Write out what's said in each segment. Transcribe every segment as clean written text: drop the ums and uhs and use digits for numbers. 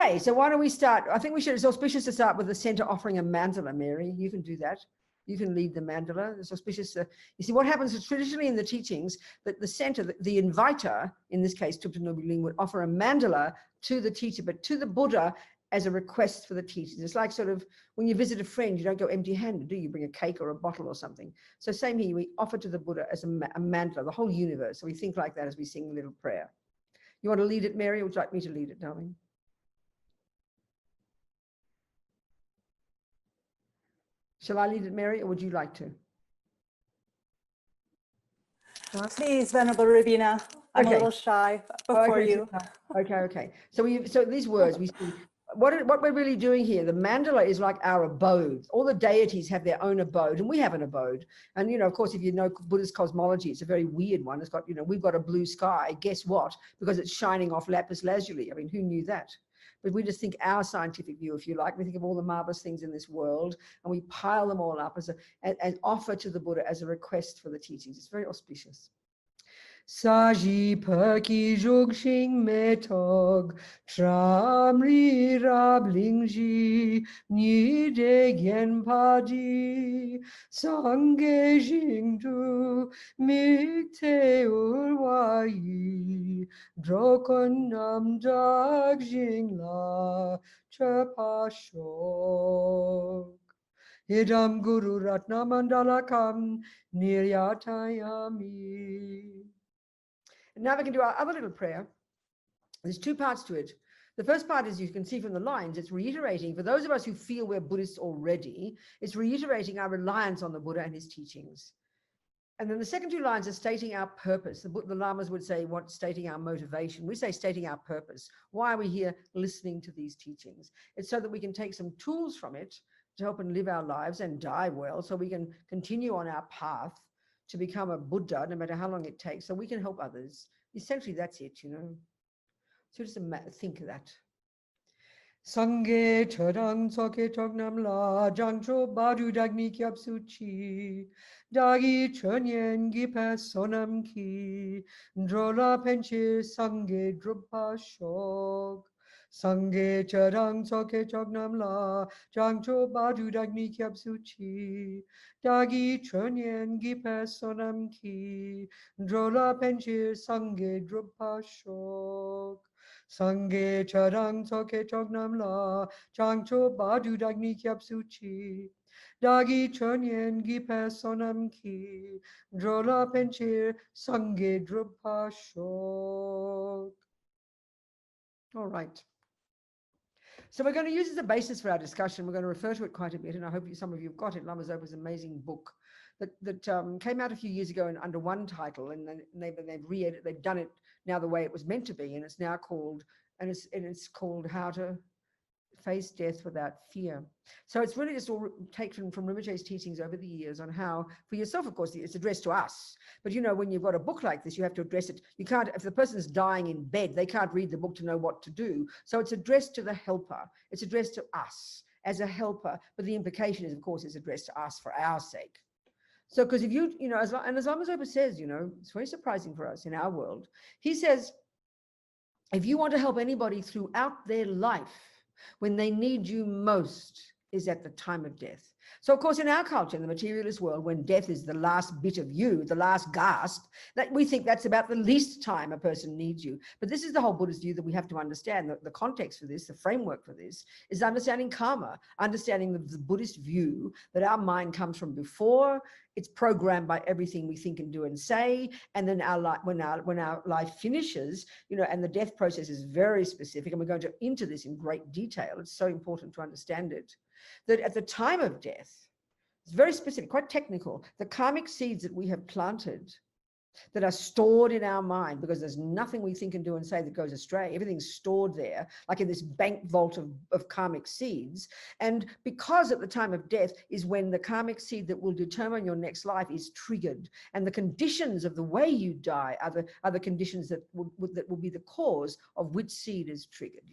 Okay, so why don't we start? I think it's auspicious to start with the center offering a mandala, Mary. You can do that. You can lead the mandala. It's auspicious. You see, what happens is traditionally in the teachings that the center, the inviter, in this case, Tupten Nobu Ling, would offer a mandala to the teacher, but to the Buddha as a request for the teachings. It's like sort of when you visit a friend, you don't go empty-handed, do you? You bring a cake or a bottle or something. So same here, we offer to the Buddha as a mandala, the whole universe. So we think like that as we sing a little prayer. You want to lead it, Mary, or would you like me to lead it, darling? Shall I lead it, Mary, or would you like to? Please, Venerable Robina. I'm a little shy before you. Okay. So these words, we see what we're really doing here. The mandala is like our abode. All the deities have their own abode, and we have an abode. And of course, if you know Buddhist cosmology, it's a very weird one. It's got, we've got a blue sky. Guess what? Because it's shining off lapis lazuli. I mean, who knew that? But we just think our scientific view, if you like, we think of all the marvelous things in this world, and we pile them all up as an offer to the Buddha as a request for the teachings. It's very auspicious. Saji perki jugshing metog tramri rablingji ni de gen paji sange jingdu mikte urwai drokon nam dag jingla chapashok idam guru ratna mandala kam niryatayami. Now we can do our other little prayer. There's two parts to it. The first part is, you can see from the lines, it's reiterating, for those of us who feel we're Buddhists already, it's reiterating our reliance on the Buddha and his teachings. And then the second two lines are stating our purpose. The Lamas would say, stating our motivation. We say stating our purpose. Why are we here listening to these teachings? It's so that we can take some tools from it to help and live our lives and die well, so we can continue on our path to become a Buddha, no matter how long it takes, so we can help others. Essentially, that's it, So just think of that. Sangye chadang soke chognam la jangcho badu dagni kyab suchi dagi chönyen gipa sonam ki drola penche sangye drupa shok. Sangye chadang soke chognam la jangcho badu dagni kyab suchi dagi chönyen gipa sonam ki drola penche sangye drupa shok. Sangye charang soke chognam la changcho badu dagni kyap suchi dagi chönyen gipa sonam ki drola penchir sangye drupa shok. All right. So we're going to use it as a basis for our discussion. We're going to refer to it quite a bit, and I hope some of you have got it. Lama Zopa's amazing book that came out a few years ago and under one title, and then they've done it now the way it was meant to be, and it's now called, and it's called How to Face Death Without Fear. So it's really just all taken from Rinpoche's teachings over the years on how, for yourself, of course, it's addressed to us. But when you've got a book like this, you have to address it. You can't, if the person's dying in bed, they can't read the book to know what to do. So it's addressed to the helper. It's addressed to us as a helper. But the implication is, of course, it's addressed to us for our sake. So, because if as Lama Zopa says, it's very surprising for us in our world. He says, if you want to help anybody throughout their life, when they need you most is at the time of death. So, of course, in our culture, in the materialist world, when death is the last bit of you, the last gasp, that we think that's about the least time a person needs you. But this is the whole Buddhist view that we have to understand. The context for this, the framework for this, is understanding karma, understanding the Buddhist view that our mind comes from before. It's programmed by everything we think and do and say, and then when our life finishes, and the death process is very specific, and we're going to into this in great detail. It's so important to understand it. That at the time of death, it's very specific, quite technical. The karmic seeds that we have planted that are stored in our mind, because there's nothing we think and do and say that goes astray. Everything's stored there, like in this bank vault of karmic seeds. And because at the time of death is when the karmic seed that will determine your next life is triggered. And the conditions of the way you die are the conditions that will be the cause of which seed is triggered,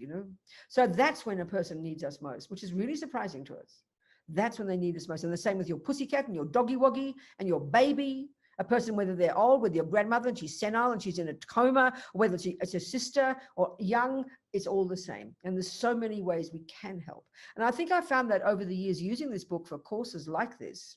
So that's when a person needs us most, which is really surprising to us. That's when they need us most. And the same with your pussycat and your doggy woggy and your baby. A person, whether they're old, with your grandmother and she's senile and she's in a coma, or whether it's a sister or young, It's all the same. And there's so many ways we can help. And I think I found that over the years using this book for courses like this,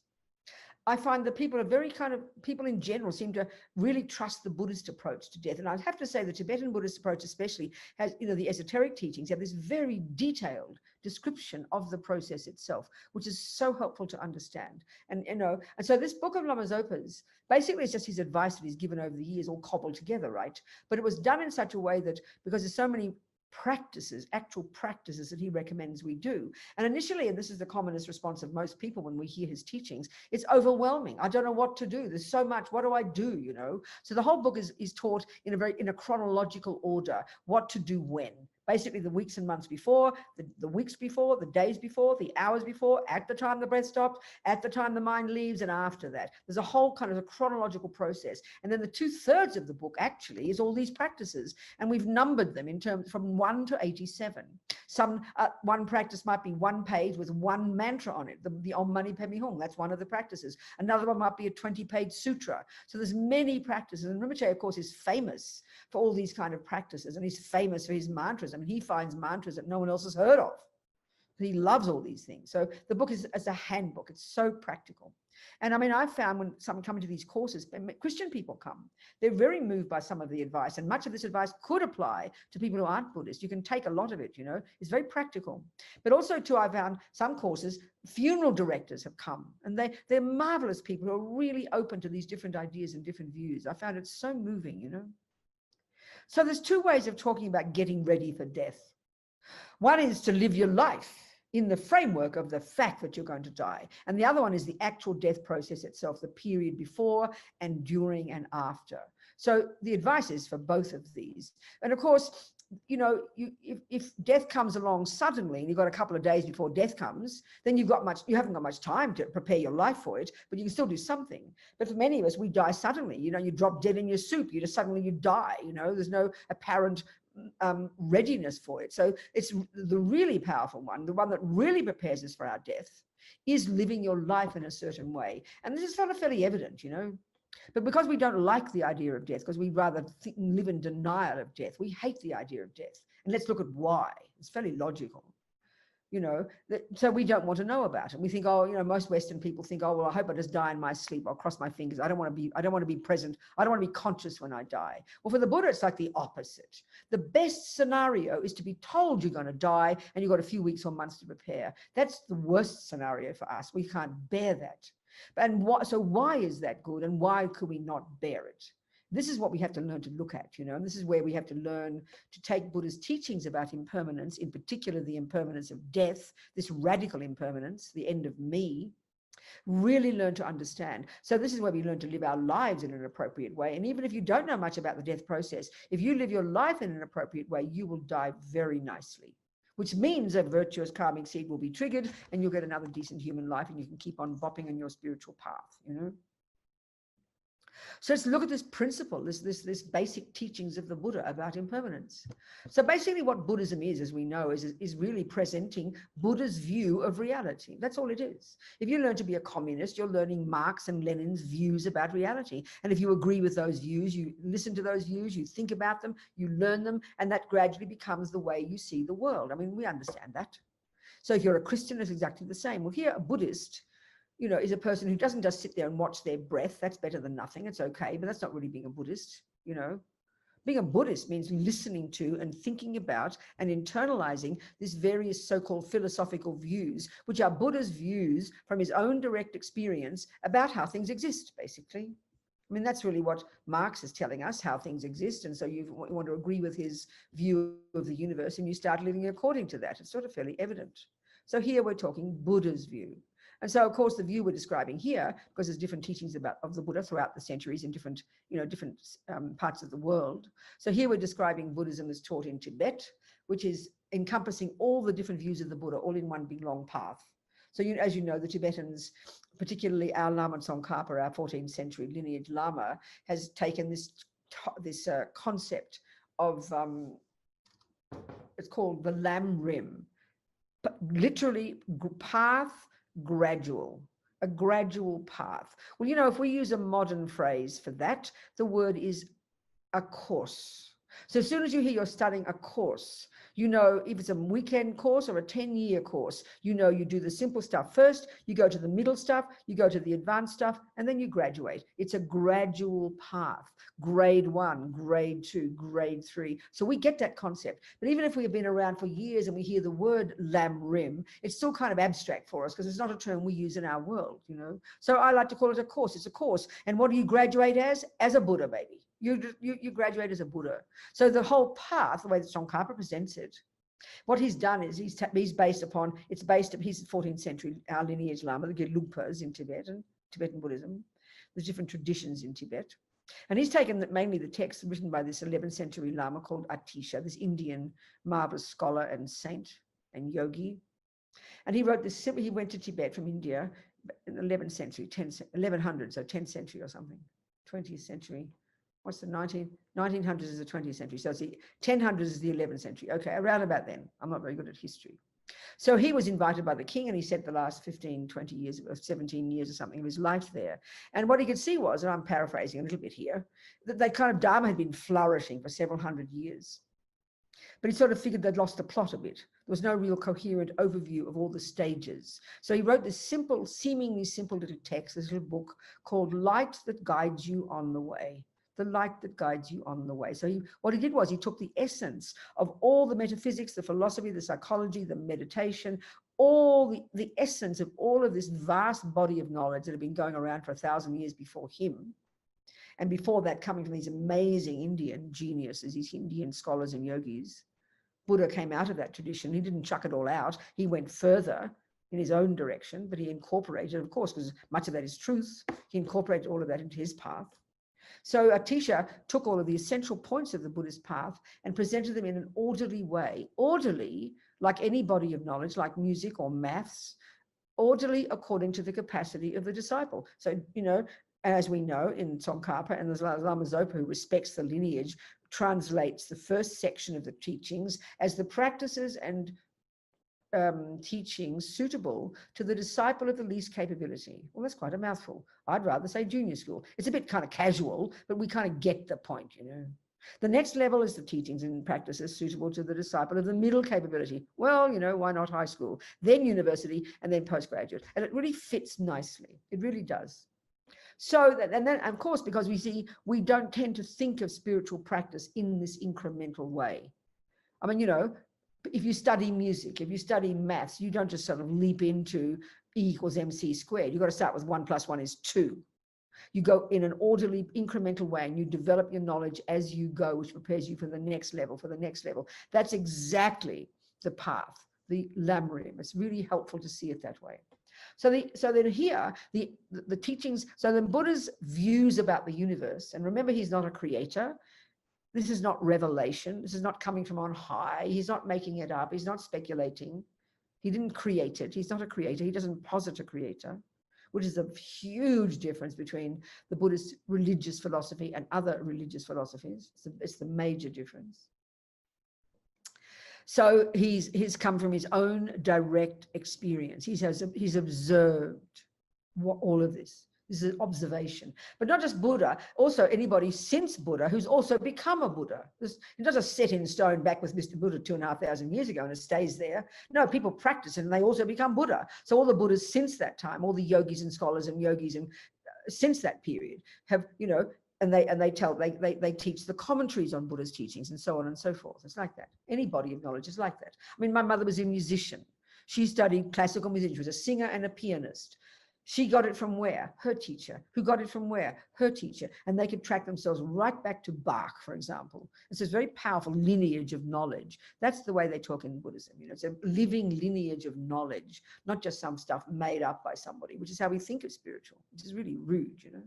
I find that people in general seem to really trust the Buddhist approach to death. And I'd have to say the Tibetan Buddhist approach especially has, the esoteric teachings have this very detailed description of the process itself, which is so helpful to understand. And so this book of Lama Zopa's basically is just his advice that he's given over the years, all cobbled together, right? But it was done in such a way that, because there's so many actual practices that he recommends we do. And initially, and this is the commonest response of most people when we hear his teachings, it's overwhelming. I don't know what to do. There's so much. What do I do? So the whole book is taught in a chronological order, what to do when. Basically the weeks and months before, the weeks before, the days before, the hours before, at the time the breath stops, at the time the mind leaves, and after that. There's a whole kind of a chronological process. And then the 2/3 of the book actually is all these practices. And we've numbered them in terms from 1 to 87. One practice might be one page with one mantra on it, the Om Mani Padme Hum. That's one of the practices. Another one might be a 20-page sutra. So there's many practices. And Rinpoche, of course, is famous for all these kind of practices. And he's famous for his mantras. I mean, he finds mantras that no one else has heard of. He loves all these things. So the book is a handbook. It's so practical. And I mean, I've found when someone comes to these courses, Christian people come, they're very moved by some of the advice. And much of this advice could apply to people who aren't Buddhist. You can take a lot of it, it's very practical. But also too, I found some courses, funeral directors have come, and they're marvelous people who are really open to these different ideas and different views. I found it so moving, So there's two ways of talking about getting ready for death. One is to live your life in the framework of the fact that you're going to die. And the other one is the actual death process itself, the period before and during and after. So the advice is for both of these. And of course, if death comes along suddenly and you've got a couple of days before death comes, then you haven't got much time to prepare your life for it, but you can still do something. But for many of us, we die suddenly. You drop dead in your soup. Suddenly you die. There's no apparent readiness for it. So it's the really powerful one, the one that really prepares us for our death, is living your life in a certain way. And this is fairly evident, But because we don't like the idea of death, because we rather live in denial of death, we hate the idea of death. And let's look at why. It's fairly logical. So we don't want to know about it. We think, most Western people think, well, I hope I just die in my sleep. I'll cross my fingers. I don't want to be present. I don't want to be conscious when I die. Well, for the Buddha, it's like the opposite. The best scenario is to be told you're going to die and you've got a few weeks or months to prepare. That's the worst scenario for us. We can't bear that. So why is that good? And why could we not bear it? This is what we have to learn to look at, and this is where we have to learn to take Buddha's teachings about impermanence, in particular the impermanence of death, this radical impermanence, the end of me, really learn to understand. So this is where we learn to live our lives in an appropriate way. And even if you don't know much about the death process, if you live your life in an appropriate way, you will die very nicely, which means a virtuous karmic seed will be triggered and you'll get another decent human life and you can keep on bopping on your spiritual path, So let's look at this principle, this basic teachings of the Buddha about impermanence. So basically what Buddhism is, as we know, is really presenting Buddha's view of reality. That's all it is. If you learn to be a communist, you're learning Marx and Lenin's views about reality. And if you agree with those views, you listen to those views, you think about them, you learn them, and that gradually becomes the way you see the world. I mean, we understand that. So if you're a Christian, it's exactly the same. Well, here, a Buddhist, is a person who doesn't just sit there and watch their breath. That's better than nothing. It's okay, but that's not really being a Buddhist, Being a Buddhist means listening to and thinking about and internalizing these various so-called philosophical views, which are Buddha's views from his own direct experience about how things exist, basically. I mean, that's really what Marx is telling us, how things exist. And so you want to agree with his view of the universe and you start living according to that. It's sort of fairly evident. So here we're talking Buddha's view. And so, of course, the view we're describing here, because there's different teachings of the Buddha throughout the centuries in different parts of the world. So here we're describing Buddhism as taught in Tibet, which is encompassing all the different views of the Buddha, all in one big long path. So, as you know, the Tibetans, particularly our Lama Tsongkhapa, our 14th century lineage Lama, has taken this concept of, it's called the Lam Rim, literally path, gradual, a gradual path. Well, if we use a modern phrase for that, the word is a course. So as soon as you hear you're studying a course, You know, if it's a weekend course or a 10-year course, you know, you do the simple stuff first, you go to the middle stuff, you go to the advanced stuff, and then you graduate. It's a gradual path, grade 1, grade 2, grade 3. So we get that concept. But even if we have been around for years and we hear the word Lam Rim, it's still kind of abstract for us because it's not a term we use in our world, you know. So I like to call it a course. It's a course. And what do you graduate as? As a Buddha, baby. You graduate as a Buddha. So the whole path, the way that Tsongkhapa presents it, what he's done is he's based upon, he's 14th century, our lineage Lama, the Gelugpas in Tibet and Tibetan Buddhism. There's different traditions in Tibet. And he's taken mainly the text written by this 11th century Lama called Atisha, this Indian marvelous scholar and saint and yogi. And he wrote this, he went to Tibet from India in the 11th century, 1100, so 10th century or something, 20th century. What's the 1900s is the 20th century. So it's the 1000s is the 11th century. Okay, around about then. I'm not very good at history. So he was invited by the king and he spent the last 15, 20 years, 17 years or something of his life there. And what he could see was, and I'm paraphrasing a little bit here, that that kind of Dharma had been flourishing for several hundred years. But he sort of figured they'd lost the plot a bit. There was no real coherent overview of all the stages. So he wrote this simple, seemingly simple little text, this little book called Light That Guides You on the Way. The light that guides you on the way. So what he did was he took the essence of all the metaphysics, the philosophy, the psychology, the meditation, all the essence of all of this vast body of knowledge that had been going around for 1,000 years before him. And before that, coming from these amazing Indian geniuses, these Indian scholars and yogis. Buddha came out of that tradition. He didn't chuck it all out. He went further in his own direction, but he incorporated, of course, because much of that is truth, he incorporated all of that into his path. So Atisha took all of the essential points of the Buddhist path and presented them in an orderly way, orderly like any body of knowledge, like music or maths, orderly according to the capacity of the disciple. So, you know, as we know in Tsongkhapa, and there's Lama Zopa who respects the lineage, translates the first section of the teachings as the practices and teachings suitable to the disciple of the least capability. Well, that's quite a mouthful. I'd rather say junior school. It's a bit kind of casual, but we kind of get the point, you know. The next level is the teachings and practices suitable to the disciple of the middle capability. Well, you know, why not high school? Then university, and then postgraduate. And it really fits nicely. It really does. So that, and then, of course, because we don't tend to think of spiritual practice in this incremental way. I mean, you know, if you study music, if you study maths, you don't just sort of leap into E equals MC squared. You've got to start with 1 + 1 is 2. You go in an orderly, incremental way, and you develop your knowledge as you go, which prepares you for the next level, That's exactly the path, the Lam Rim. It's really helpful to see it that way. So then here, the teachings, so the Buddha's views about the universe, and remember, he's not a creator. This is not revelation. This is not coming from on high. He's not making it up. He's not speculating. He didn't create it. He's not a creator. He doesn't posit a creator, which is a huge difference between the Buddhist religious philosophy and other religious philosophies. It's the major difference. So he's come from his own direct experience. He's observed all of this. This is an observation, but not just Buddha, also anybody since Buddha who's also become a Buddha. It doesn't set in stone back with Mr. Buddha 2,500 years ago and it stays there. No, people practice it and they also become Buddha. So all the Buddhas since that time, all the yogis and scholars and yogis and since that period have, you know, and they teach the commentaries on Buddha's teachings and so on and so forth. It's like that. Any body of knowledge is like that. I mean, my mother was a musician. She studied classical music. She was a singer and a pianist. She got it from where? Her teacher. Who got it from where? Her teacher. And they could track themselves right back to Bach, for example. It's this very powerful lineage of knowledge. That's the way they talk in Buddhism. You know, it's a living lineage of knowledge, not just some stuff made up by somebody, which is how we think of spiritual, which is really rude, you know.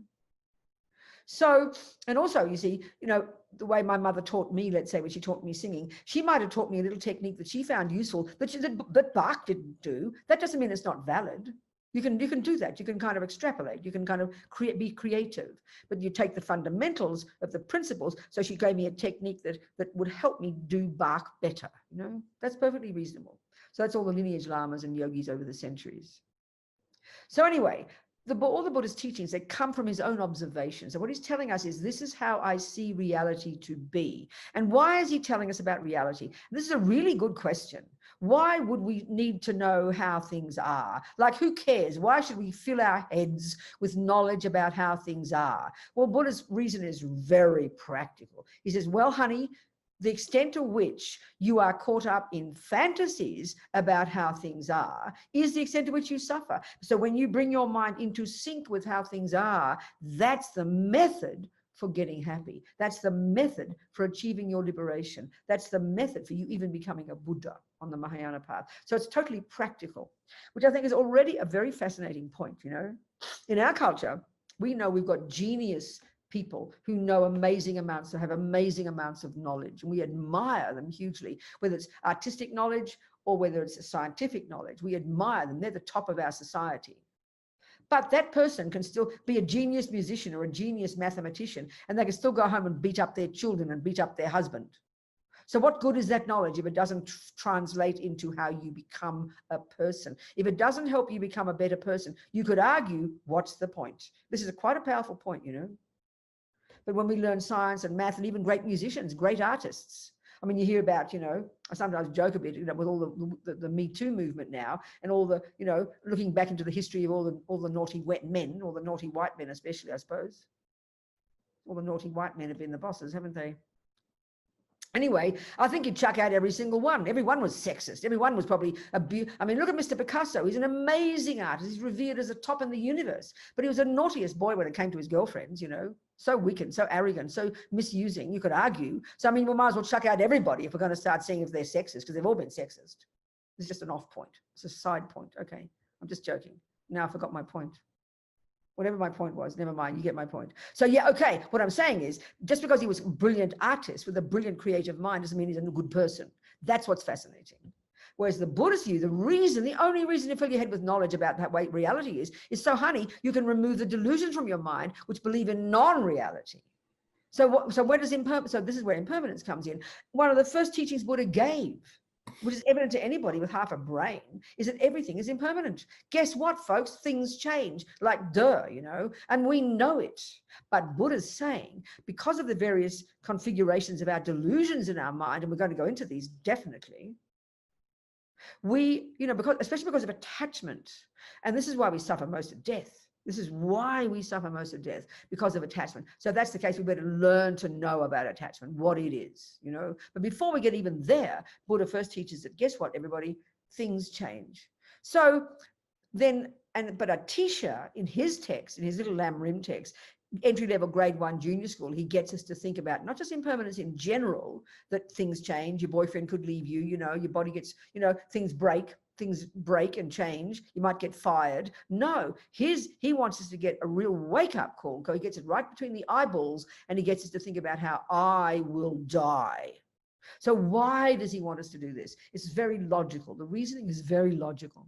So, and also, you see, you know, the way my mother taught me, let's say, when she taught me singing, she might have taught me a little technique that she found useful, that Bach didn't do. That doesn't mean it's not valid. You can do that. You can kind of extrapolate. You can kind of be creative, but you take the fundamentals of the principles. So she gave me a technique that would help me do Bach better. You know, that's perfectly reasonable. So that's all the lineage lamas and yogis over the centuries. So anyway, all the Buddhist teachings, they come from his own observations. So what he's telling us is, this is how I see reality to be. And why is he telling us about reality? This is a really good question. Why would we need to know how things are? Like, who cares? Why should we fill our heads with knowledge about how things are? Well, Buddha's reason is very practical. He says, well, honey, the extent to which you are caught up in fantasies about how things are is the extent to which you suffer. So when you bring your mind into sync with how things are, that's the method for getting happy. That's the method for achieving your liberation. That's the method for you even becoming a Buddha on the Mahayana path. So it's totally practical, which I think is already a very fascinating point. You know, in our culture, we know we've got genius people who know amazing amounts, who have amazing amounts of knowledge, and we admire them hugely, whether it's artistic knowledge or whether it's scientific knowledge. We admire them. They're the top of our society. But that person can still be a genius musician or a genius mathematician, and they can still go home and beat up their children and beat up their husband. So what good is that knowledge if it doesn't translate into how you become a person? If it doesn't help you become a better person, you could argue, what's the point? This is quite a powerful point, you know. But when we learn science and math, and even great musicians, great artists, I mean, you hear about, you know, I sometimes joke a bit, you know, with all the Me Too movement now, and all the, you know, looking back into the history of all the naughty wet men, or the naughty white men especially, I suppose. All the naughty white men have been the bosses, haven't they? Anyway, I think you'd chuck out every single one. Everyone was sexist. Everyone was probably I mean, look at Mr. Picasso. He's an amazing artist. He's revered as a top in the universe. But he was the naughtiest boy when it came to his girlfriends, you know. So wicked, so arrogant, so misusing, you could argue. So, I mean, we might as well chuck out everybody if we're going to start seeing if they're sexist, because they've all been sexist. It's just an off point. It's a side point. Okay, I'm just joking. Now I forgot my point. Whatever my point was, never mind, you get my point. So yeah, okay, what I'm saying is, just because he was a brilliant artist with a brilliant creative mind doesn't mean he's a good person. That's what's fascinating. Whereas the Buddhist view, the only reason you fill your head with knowledge about that way reality is so, honey, you can remove the delusions from your mind which believe in non-reality. So where does so this is where impermanence comes in. One of the first teachings Buddha gave, which is evident to anybody with half a brain, is that everything is impermanent. Guess what, folks? Things change, like duh, you know, and we know it. But Buddha's saying, because of the various configurations of our delusions in our mind, and we're going to go into these definitely, we, you know, especially because of attachment, and this is why we suffer most of death. This is why we suffer most of death, because of attachment. So if that's the case, we better learn to know about attachment, what it is, you know. But before we get even there, Buddha first teaches that, guess what, everybody, things change. So then, but Atisha, in his text, in his little Lam Rim text, entry-level grade 1 junior school, he gets us to think about not just impermanence in general, that things change, your boyfriend could leave you, you know, your body gets, you know, things break and change, you might get fired. No, he wants us to get a real wake-up call, because he gets it right between the eyeballs, and he gets us to think about how I will die. So why does he want us to do this? It's very logical. The reasoning is very logical.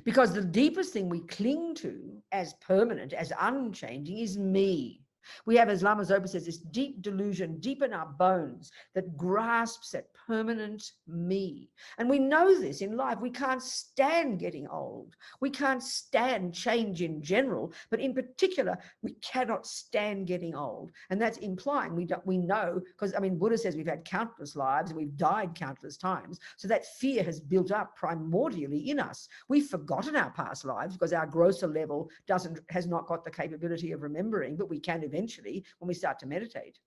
Because the deepest thing we cling to as permanent, as unchanging, is me. We have, as Lama Zopa says, this deep delusion, deep in our bones, that grasps at permanent me. And we know this in life. We can't stand getting old. We can't stand change in general, but in particular, we cannot stand getting old. And that's implying we know, because I mean, Buddha says we've had countless lives and we've died countless times. So that fear has built up primordially in us. We've forgotten our past lives because our grosser level has not got the capability of remembering, but we can eventually when we start to meditate.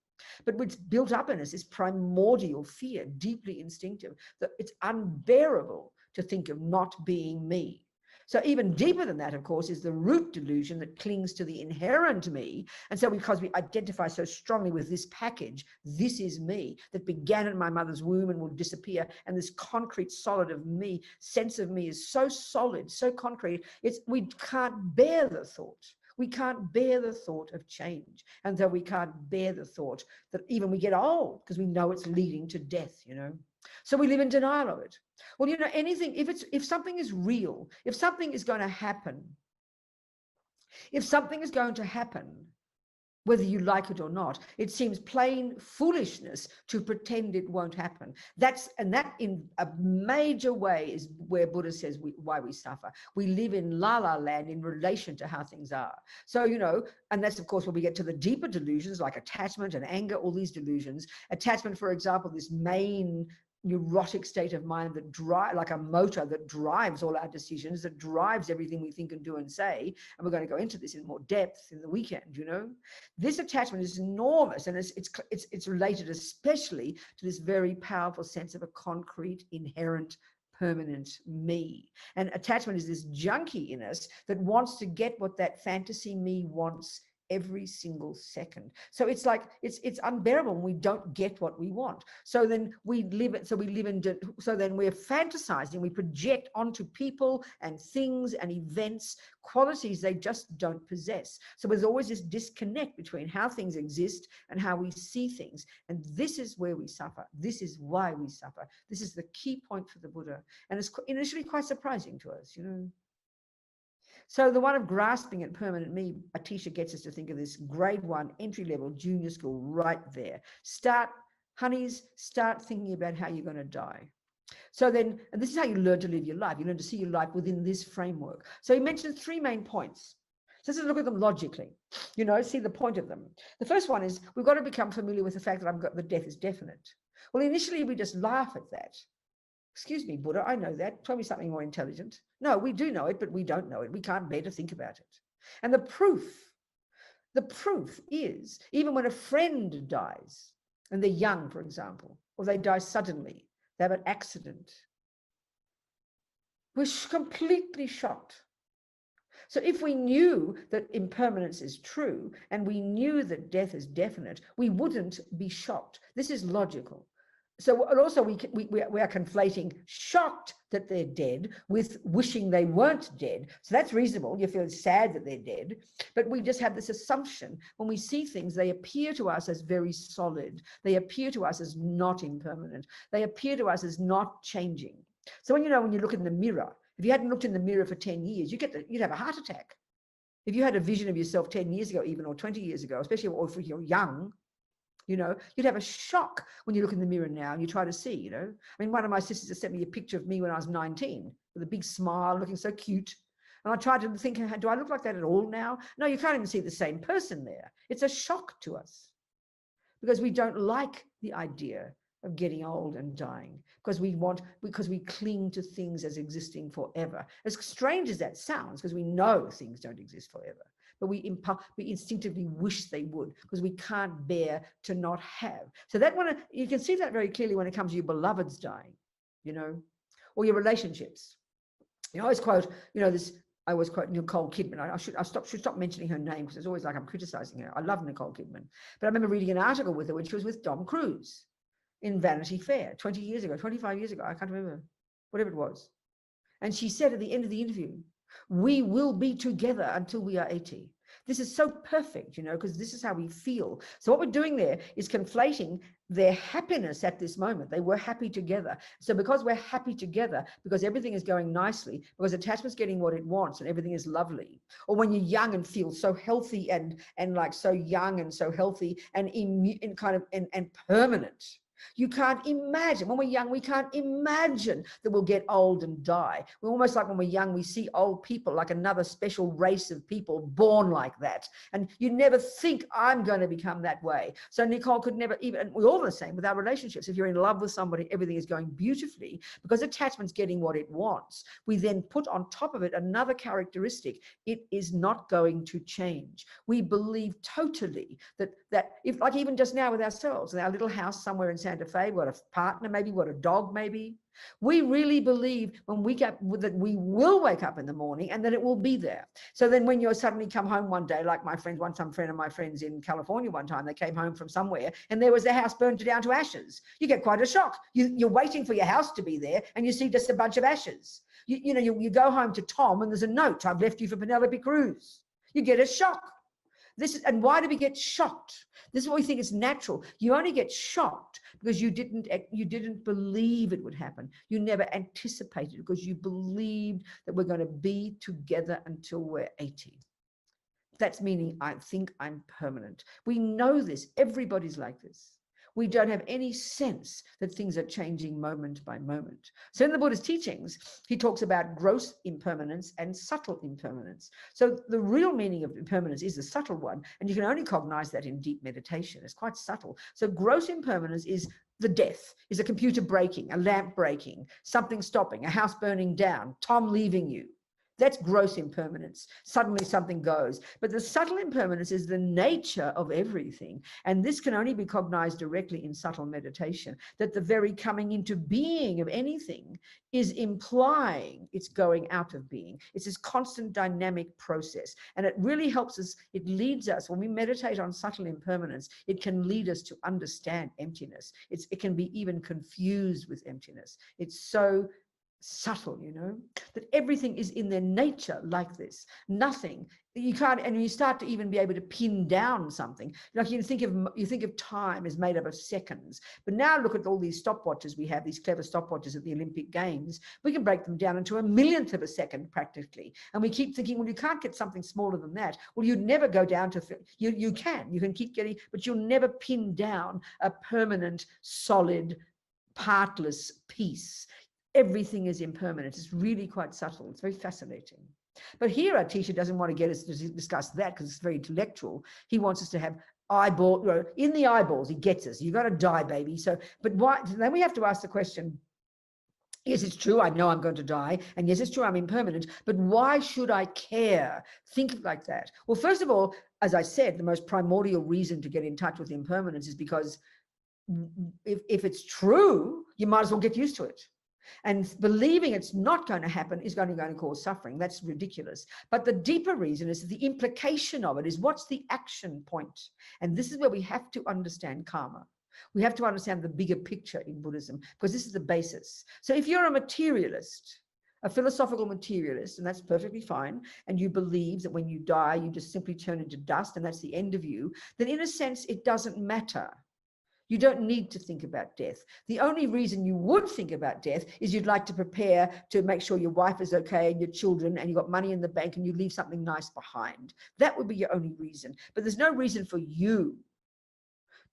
But what's built up in us is primordial fear, deeply instinctive, that it's unbearable to think of not being me. So even deeper than that, of course, is the root delusion that clings to the inherent me. And so because we identify so strongly with this package, this is me, that began in my mother's womb and will disappear. And this concrete solid of me, sense of me, is so solid, so concrete, we can't bear the thought. We can't bear the thought of change. And so we can't bear the thought that even we get old, because we know it's leading to death, you know. So we live in denial of it. Well, you know, anything, if something is real, if something is going to happen, whether you like it or not. It seems plain foolishness to pretend it won't happen. That in a major way is where Buddha says why we suffer. We live in la-la land in relation to how things are. So, you know, and that's of course when we get to the deeper delusions like attachment and anger, all these delusions. Attachment, for example, this main neurotic state of mind that like a motor that drives all our decisions, that drives everything we think and do and say. And we're going to go into this in more depth in the weekend. You know, this attachment is enormous, and it's related especially to this very powerful sense of a concrete, inherent, permanent me. And attachment is this junkie in us that wants to get what that fantasy me wants every single second. So it's like it's unbearable when we don't get what we want. So then we live it. So then we're fantasizing. We project onto people and things and events qualities they just don't possess. So there's always this disconnect between how things exist and how we see things. And this is where we suffer. This is why we suffer. This is the key point for the Buddha. And it's initially quite surprising to us, you know. So the one of grasping at permanent me, Atisha gets us to think of this grade 1 entry-level junior school right there. Honeys, start thinking about how you're going to die. So then, and this is how you learn to live your life. You learn to see your life within this framework. So he mentions 3 main points. So let's look at them logically, you know, see the point of them. The first one is we've got to become familiar with the fact that the death is definite. Well, initially we just laugh at that. Excuse me, Buddha, I know that. Tell me something more intelligent. No, we do know it, but we don't know it. We can't bear to think about it. And the proof is even when a friend dies, and they're young, for example, or they die suddenly, they have an accident, we're completely shocked. So if we knew that impermanence is true, and we knew that death is definite, we wouldn't be shocked. This is logical. So, and also we are conflating shocked that they're dead with wishing they weren't dead. So that's reasonable. You feel sad that they're dead, but we just have this assumption when we see things, they appear to us as very solid. They appear to us as not impermanent. They appear to us as not changing. So when you look in the mirror, if you hadn't looked in the mirror for 10 years, you'd have a heart attack. If you had a vision of yourself 10 years ago, even, or 20 years ago, especially if you're young, you know, you'd have a shock when you look in the mirror now and you try to see, you know. I mean, one of my sisters has sent me a picture of me when I was 19 with a big smile, looking so cute. And I tried to think, do I look like that at all now? No, you can't even see the same person there. It's a shock to us because we don't like the idea of getting old and dying because we cling to things as existing forever. As strange as that sounds, because we know things don't exist forever. But we instinctively wish they would because we can't bear to not have. So that one, you can see that very clearly when it comes to your beloveds dying, you know, or your relationships. You know, I always quote Nicole Kidman. I should stop mentioning her name because it's always like I'm criticizing her. I love Nicole Kidman. But I remember reading an article with her when she was with Tom Cruise in Vanity Fair 20 years ago, 25 years ago. I can't remember, whatever it was. And she said at the end of the interview, we will be together until we are 80. This is so perfect, you know, because this is how we feel. So what we're doing there is conflating their happiness at this moment. They were happy together. So because we're happy together, because everything is going nicely, because attachment's getting what it wants and everything is lovely. Or when you're young and feel so healthy and like so young and so healthy and permanent. You can't imagine. When we're young, we can't imagine that we'll get old and die. We're almost like when we're young, we see old people like another special race of people born like that. And you never think I'm going to become that way. So Nicole could never even, and we're all the same with our relationships. If you're in love with somebody, everything is going beautifully because attachment's getting what it wants. We then put on top of it another characteristic. It is not going to change. We believe totally that if, like even just now with ourselves, in our little house somewhere in Santa Fe, what a partner, maybe what a dog, maybe. We really believe when we get that we will wake up in the morning and that it will be there. So then when you suddenly come home one day, like some friend of my friends in California one time, they came home from somewhere and there was their house burned down to ashes. You get quite a shock. You're waiting for your house to be there and you see just a bunch of ashes. You go home to Tom and there's a note, I've left you for Penelope Cruz. You get a shock. And why do we get shocked? This is what we think is natural. You only get shocked because you didn't believe it would happen. You never anticipated because you believed that we're going to be together until we're 80. That's meaning I think I'm permanent. We know this. Everybody's like this. We don't have any sense that things are changing moment by moment. So in the Buddhist teachings, he talks about gross impermanence and subtle impermanence. So the real meaning of impermanence is the subtle one, and you can only cognize that in deep meditation. It's quite subtle. So gross impermanence is the death, is a computer breaking, a lamp breaking, something stopping, a house burning down, Tom leaving you. That's gross impermanence. Suddenly something goes. But the subtle impermanence is the nature of everything. And this can only be cognized directly in subtle meditation, that the very coming into being of anything is implying it's going out of being. It's this constant dynamic process. And it really helps us. It leads us, when we meditate on subtle impermanence, it can lead us to understand emptiness. It can be even confused with emptiness. It's so subtle, you know, that everything is in their nature like this. Nothing, you can't, and you start to even be able to pin down something. Like you think of time as made up of seconds, but now look at all these stopwatches we have, these clever stopwatches at the Olympic Games. We can break them down into a millionth of a second practically, and we keep thinking, well, you can't get something smaller than that. Well, you'd never go down to you can keep getting, but you'll never pin down a permanent, solid, partless piece. Everything is impermanent. It's really quite subtle. It's very fascinating. But here our teacher doesn't want to get us to discuss that because it's very intellectual. He wants us to have eyeball, you know, in the eyeballs. He gets us. You've got to die, baby. So, but why? Then we have to ask the question, yes, it's true. I know I'm going to die. And yes, it's true. I'm impermanent. But why should I care? Think like that. Well, first of all, as I said, the most primordial reason to get in touch with impermanence is because if it's true, you might as well get used to it. And believing it's not going to happen is going to cause suffering. That's ridiculous. But the deeper reason is the implication of it is, what's the action point? And this is where we have to understand karma. We have to understand the bigger picture in Buddhism, because this is the basis. So if you're a materialist, a philosophical materialist, and that's perfectly fine, and you believe that when you die, you just simply turn into dust and that's the end of you, then in a sense, it doesn't matter. You don't need to think about death. The only reason you would think about death is you'd like to prepare to make sure your wife is okay and your children, and you've got money in the bank and you leave something nice behind. That would be your only reason. But there's no reason for you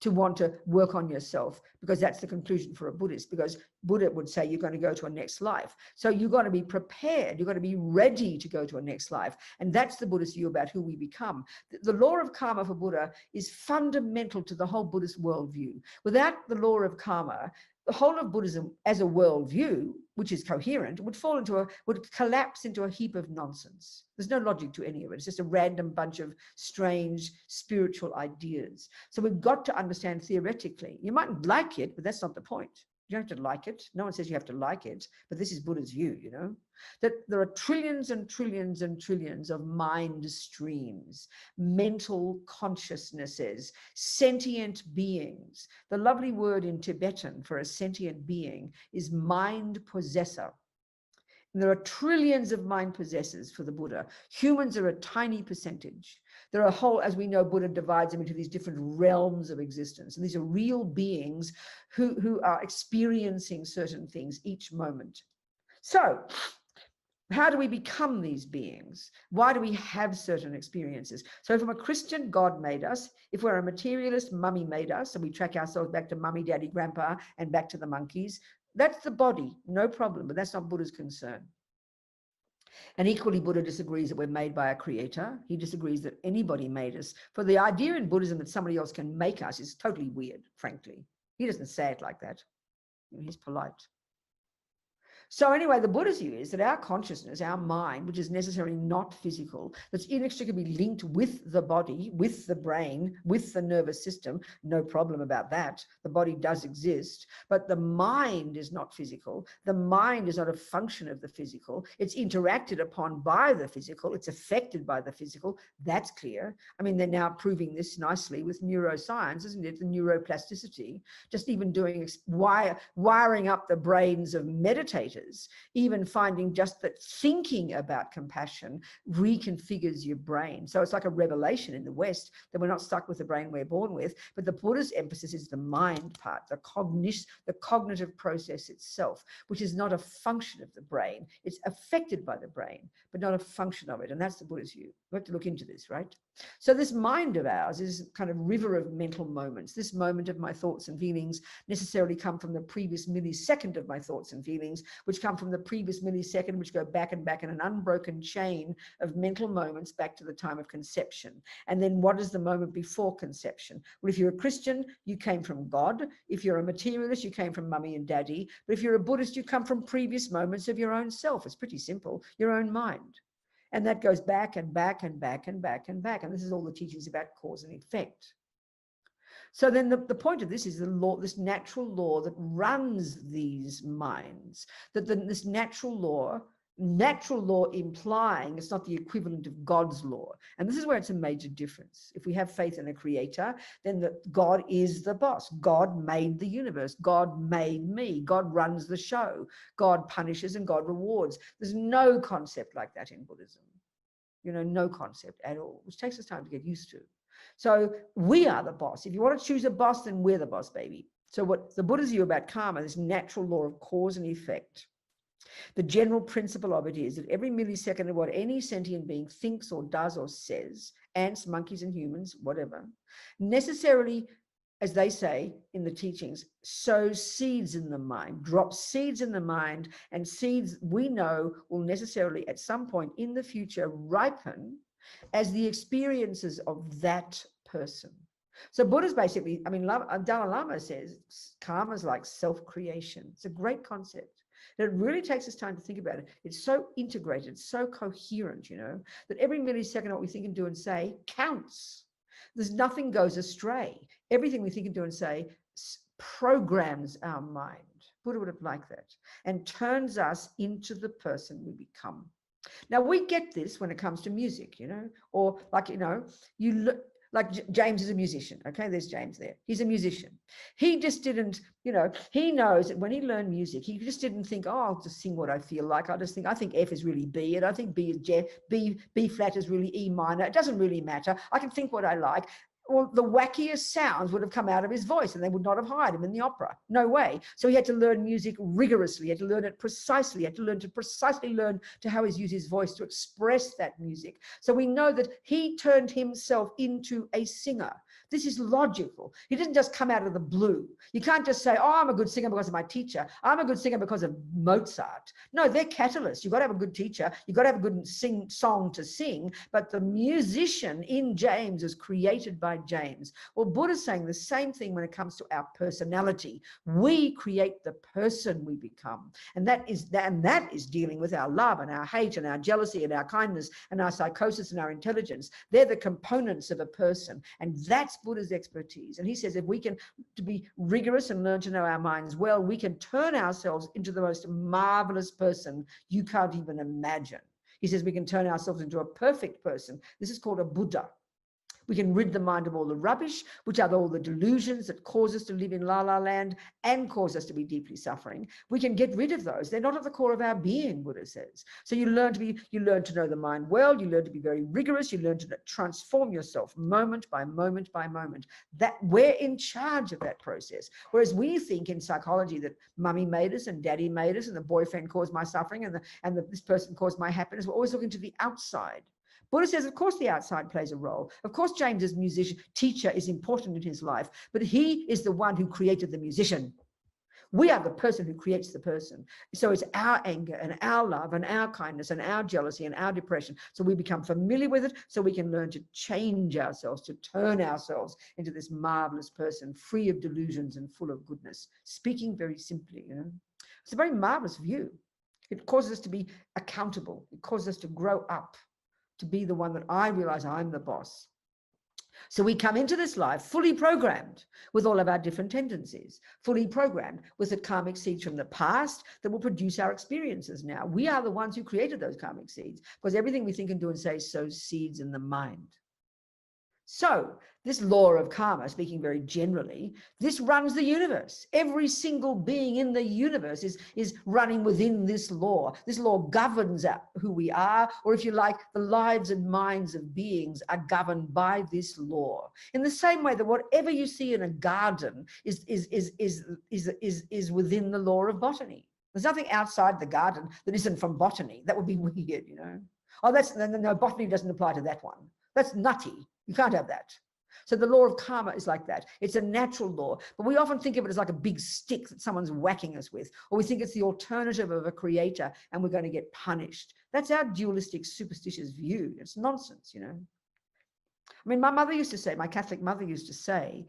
to want to work on yourself, because that's the conclusion for a Buddhist, because Buddha would say you're going to go to a next life. So you've got to be prepared. You've got to be ready to go to a next life. And that's the Buddhist view about who we become. The law of karma for Buddha is fundamental to the whole Buddhist worldview. Without the law of karma, the whole of Buddhism as a worldview, which is coherent, would collapse into a heap of nonsense. There's no logic to any of it. It's just a random bunch of strange spiritual ideas. So we've got to understand theoretically. You mightn't like it, but that's not the point. You don't have to like it. No one says you have to like it, but this is Buddha's view, you know, that there are trillions and trillions and trillions of mind streams, mental consciousnesses, sentient beings. The lovely word in Tibetan for a sentient being is mind possessor. And there are trillions of mind possessors for the Buddha. Humans are a tiny percentage. There are a whole, as we know, Buddha divides them into these different realms of existence. And these are real beings who are experiencing certain things each moment. So how do we become these beings? Why do we have certain experiences? So from a Christian, God made us. If we're a materialist, mummy made us, and we track ourselves back to mummy, daddy, grandpa, and back to the monkeys. That's the body, no problem, but that's not Buddha's concern. And equally, Buddha disagrees that we're made by a creator. He disagrees that anybody made us. For the idea in Buddhism that somebody else can make us is totally weird, frankly. He doesn't say it like that. He's polite. So anyway, the Buddha's view is that our consciousness, our mind, which is necessarily not physical, that's inextricably linked with the body, with the brain, with the nervous system, no problem about that. The body does exist, but the mind is not physical. The mind is not a function of the physical. It's interacted upon by the physical. It's affected by the physical. That's clear. I mean, they're now proving this nicely with neuroscience, isn't it? The neuroplasticity, just even doing wiring up the brains of meditators years, even finding just that thinking about compassion reconfigures your brain. So it's like a revelation in the West that we're not stuck with the brain we're born with, but the Buddha's emphasis is the mind part, the cognitive process itself, which is not a function of the brain. It's affected by the brain, but not a function of it. And that's the Buddha's view. We have to look into this, right? So this mind of ours is kind of river of mental moments. This moment of my thoughts and feelings necessarily come from the previous millisecond of my thoughts and feelings, which come from the previous millisecond, which go back and back in an unbroken chain of mental moments back to the time of conception. And then what is the moment before conception? Well, if you're a Christian, you came from God. If you're a materialist, you came from mummy and daddy. But if you're a Buddhist, you come from previous moments of your own self. It's pretty simple, your own mind. And that goes back and back and back and back and back. And this is all the teachings about cause and effect. So then the point of this is the law, this natural law that runs these minds, that this natural law implying it's not the equivalent of God's law. And this is where it's a major difference. If we have faith in a creator, then God is the boss. God made the universe. God made me. God runs the show. God punishes and God rewards. There's no concept like that in Buddhism. No concept at all, which takes us time to get used to. So we are the boss. If you want to choose a boss, then we're the boss, baby. So what the Buddha's view about karma, this natural law of cause and effect, the general principle of it is that every millisecond of what any sentient being thinks or does or says, ants, monkeys, and humans, whatever, necessarily, as they say in the teachings, sows seeds in the mind, drops seeds in the mind, and seeds we know will necessarily at some point in the future ripen as the experiences of that person. So Buddha's basically, Dalai Lama says karma is like self-creation. It's a great concept. And it really takes us time to think about it. It's so integrated, so coherent, that every millisecond of what we think and do and say counts. There's nothing goes astray. Everything we think and do and say programs our mind. Buddha would have liked that, and turns us into the person we become. Now we get this when it comes to music, or like, like James is a musician. Okay, there's James there. He's a musician. He just didn't, he knows that when he learned music, he just didn't think, oh, I'll just sing what I feel like. I think F is really B, and I think B is B flat is really E minor. It doesn't really matter. I can think what I like. Well, the wackiest sounds would have come out of his voice and they would not have hired him in the opera. No way. So he had to learn music rigorously. He had to learn it precisely. He had to learn to how he use his voice to express that music. So we know that he turned himself into a singer. This is logical. He didn't just come out of the blue. You can't just say, oh, I'm a good singer because of my teacher. I'm a good singer because of Mozart. No, they're catalysts. You've got to have a good teacher. You've got to have a good song to sing. But the musician in James is created by James. Well, Buddha's saying the same thing when it comes to our personality. We create the person we become. And that is dealing with our love and our hate and our jealousy and our kindness and our psychosis and our intelligence. They're the components of a person. And that's Buddha's expertise. And he says if we can to be rigorous and learn to know our minds well, we can turn ourselves into the most marvelous person you can't even imagine. He says we can turn ourselves into a perfect person. This is called a Buddha. We can rid the mind of all the rubbish, which are all the delusions that cause us to live in la-la land and cause us to be deeply suffering. We can get rid of those. They're not at the core of our being, Buddha says. So you learn to know the mind well, you learn to be very rigorous, you learn to transform yourself moment by moment by moment. That we're in charge of that process. Whereas we think in psychology that mummy made us and daddy made us and the boyfriend caused my suffering and this person caused my happiness. We're always looking to the outside. Buddha says, of course, the outside plays a role. Of course, James's teacher is important in his life, but he is the one who created the musician. We are the person who creates the person. So it's our anger and our love and our kindness and our jealousy and our depression. So we become familiar with it so we can learn to change ourselves, to turn ourselves into this marvelous person, free of delusions and full of goodness. Speaking very simply, It's a very marvelous view. It causes us to be accountable. It causes us to grow up, to be the one that I realize I'm the boss. So we come into this life fully programmed with all of our different tendencies, fully programmed with the karmic seeds from the past that will produce our experiences now. We are the ones who created those karmic seeds because everything we think and do and say sows seeds in the mind. So this law of karma, speaking very generally, this runs the universe. Every single being in the universe is running within this law. This law governs who we are, or if you like, the lives and minds of beings are governed by this law. In the same way that whatever you see in a garden is within the law of botany. There's nothing outside the garden that isn't from botany. That would be weird, you know. Oh, no, botany doesn't apply to that one. That's nutty. You can't have that. So the law of karma is like that. It's a natural law, but we often think of it as like a big stick that someone's whacking us with, or we think it's the alternative of a creator and we're going to get punished. That's our dualistic, superstitious view. It's nonsense, you know. I mean, my mother used to say, my Catholic mother used to say,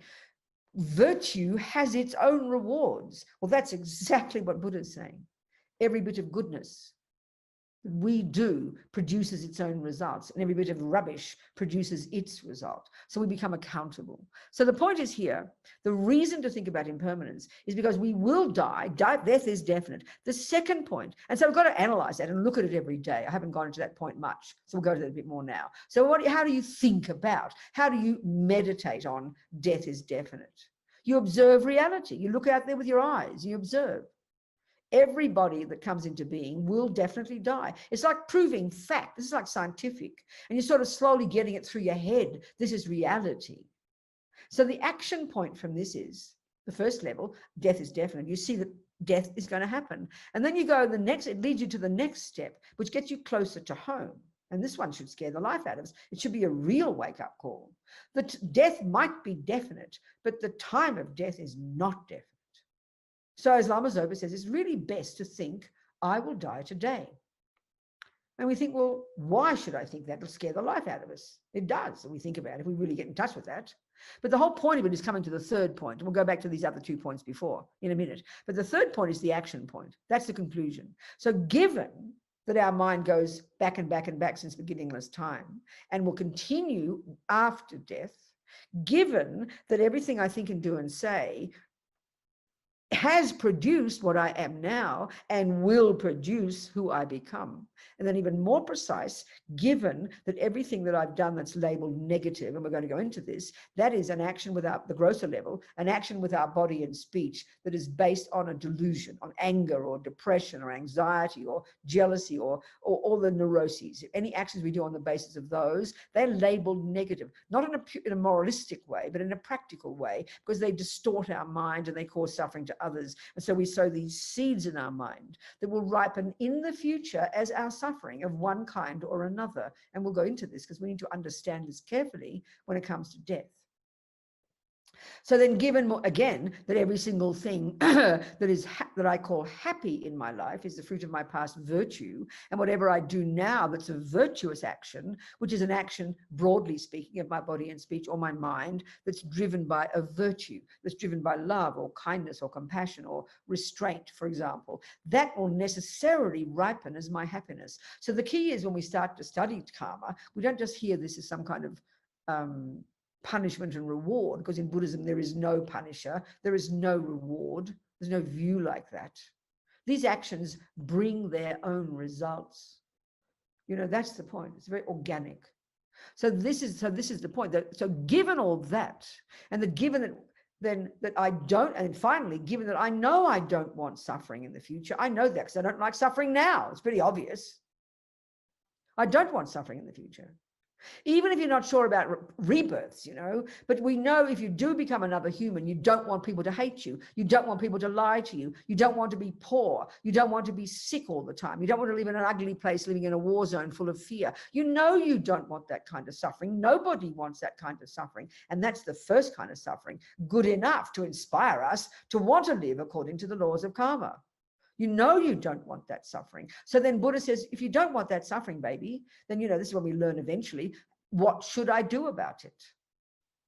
virtue has its own rewards. Well, that's exactly what Buddha is saying. Every bit of goodness we do produces its own results, and every bit of rubbish produces its result. So we become accountable. So the point is here, the reason to think about impermanence is because we will die. Death is definite. The second point, and so we've got to analyze that and look at it every day. I haven't gone into that point much, so we'll go to that a bit more now. So how do you think about, how do you meditate on death is definite? You observe reality. You look out there with your eyes, you observe. Everybody that comes into being will definitely die. It's like proving fact. This is like scientific. And you're sort of slowly getting it through your head. This is reality. So the action point from this is, the first level, death is definite. You see that death is going to happen. And then you go the next, it leads you to the next step, which gets you closer to home. And this one should scare the life out of us. It should be a real wake-up call. That death might be definite, but the time of death is not definite. So as Lama Zopa says, it's really best to think, I will die today. And we think, well, why should I think that? It'll scare the life out of us. It does. And we think about it if we really get in touch with that. But the whole point of it is coming to the third point. And we'll go back to these other 2 points before in a minute. But the third point is the action point. That's the conclusion. So given that our mind goes back and back and back since beginningless time and will continue after death, given that everything I think and do and say has produced what I am now and will produce who I become. And then even more precise, given that everything that I've done that's labeled negative, and we're going to go into this, that is an action without the grosser level, an action with our body and speech that is based on a delusion, on anger or depression or anxiety or jealousy or all the neuroses. Any actions we do on the basis of those, they're labeled negative, not in a moralistic way, but in a practical way, because they distort our mind and they cause suffering to others. And so we sow these seeds in our mind that will ripen in the future as our suffering of one kind or another. And we'll go into this because we need to understand this carefully when it comes to death. So then given again that every single thing that I call happy in my life is the fruit of my past virtue, and whatever I do now that's a virtuous action, which is an action broadly speaking of my body and speech or my mind that's driven by a virtue, that's driven by love or kindness or compassion or restraint, for example, that will necessarily ripen as my happiness. So the key is when we start to study karma, we don't just hear this as some kind of punishment and reward, because in Buddhism there is no punisher, there is no reward, there's no view like that. These actions bring their own results. You know, that's the point. It's very organic. So this is the point. So given all that, and that given that then that I don't, and finally, given that I know I don't want suffering in the future, I know that because I don't like suffering now. It's pretty obvious. I don't want suffering in the future. Even if you're not sure about rebirths, you know, but we know if you do become another human, you don't want people to hate you. You don't want people to lie to you. You don't want to be poor. You don't want to be sick all the time. You don't want to live in an ugly place, living in a war zone full of fear. You know you don't want that kind of suffering. Nobody wants that kind of suffering. And that's the first kind of suffering, good enough to inspire us to want to live according to the laws of karma. You know you don't want that suffering. So then Buddha says, if you don't want that suffering, baby, then, you know, this is when we learn eventually, what should I do about it?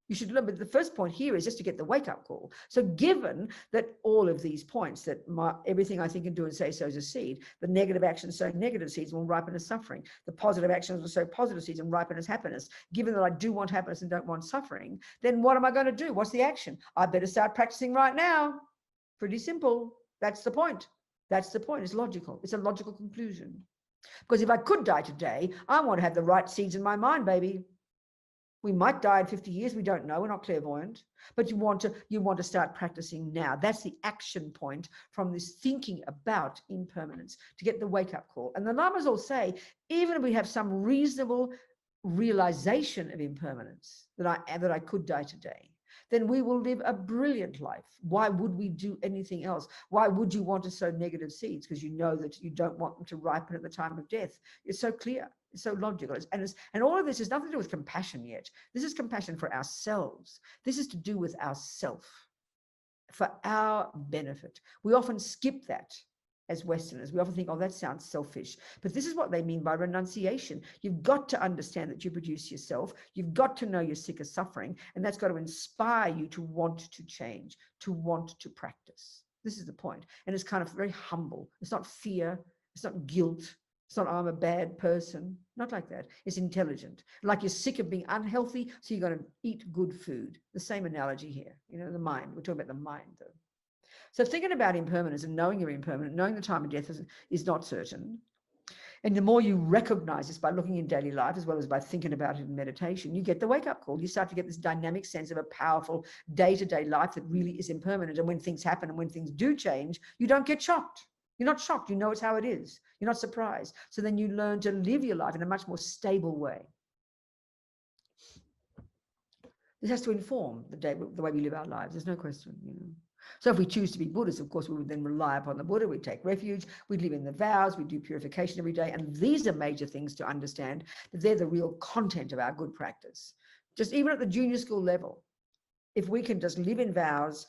You should learn, but the first point here is just to get the wake-up call. So given that all of these points, that everything I think and do and say sows a seed, the negative actions sow negative seeds will ripen as suffering. The positive actions will sow positive seeds and ripen as happiness. Given that I do want happiness and don't want suffering, then what am I going to do? What's the action? I better start practicing right now. Pretty simple. That's the point. That's the point. It's logical. It's a logical conclusion. Because if I could die today, I want to have the right seeds in my mind, baby. We might die in 50 years. We don't know. We're not clairvoyant. But you want to start practicing now. That's the action point from this thinking about impermanence to get the wake-up call. And the Lamas all say, even if we have some reasonable realization of impermanence, that I could die today, then we will live a brilliant life. Why would we do anything else? Why would you want to sow negative seeds? Because you know that you don't want them to ripen at the time of death. It's so clear. It's so logical. And all of this has nothing to do with compassion yet. This is compassion for ourselves. This is to do with ourself, for our benefit. We often skip that as Westerners. We often think, oh, that sounds selfish. But this is what they mean by renunciation. You've got to understand that you produce yourself. You've got to know you're sick of suffering. And that's got to inspire you to want to change, to want to practice. This is the point. And it's kind of very humble. It's not fear. It's not guilt. It's not, oh, I'm a bad person. Not like that. It's intelligent. Like you're sick of being unhealthy, so you're going to eat good food. The same analogy here. You know, the mind. We're talking about the mind, though. So thinking about impermanence and knowing you're impermanent, knowing the time of death is not certain. And the more you recognize this by looking in daily life, as well as by thinking about it in meditation, you get the wake-up call. You start to get this dynamic sense of a powerful day-to-day life that really is impermanent. And when things happen and when things do change, you don't get shocked. You're not shocked. You know it's how it is. You're not surprised. So then you learn to live your life in a much more stable way. This has to inform the way we live our lives. There's no question, you know. So if we choose to be Buddhists, of course, we would then rely upon the Buddha. We'd take refuge. We'd live in the vows. We'd do purification every day. And these are major things to understand, that they're the real content of our good practice. Just even at the junior school level, if we can just live in vows,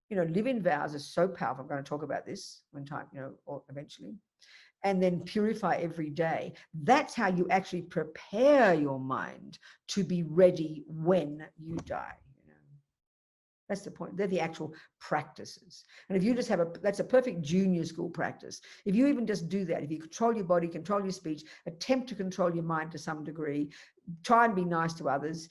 you know, live in vows is so powerful. I'm going to talk about this one time, you know, or eventually. And then purify every day. That's how you actually prepare your mind to be ready when you die. That's the point. They're the actual practices. And if you just have that's a perfect junior school practice. If you even just do that, if you control your body, control your speech, attempt to control your mind to some degree, try and be nice to others,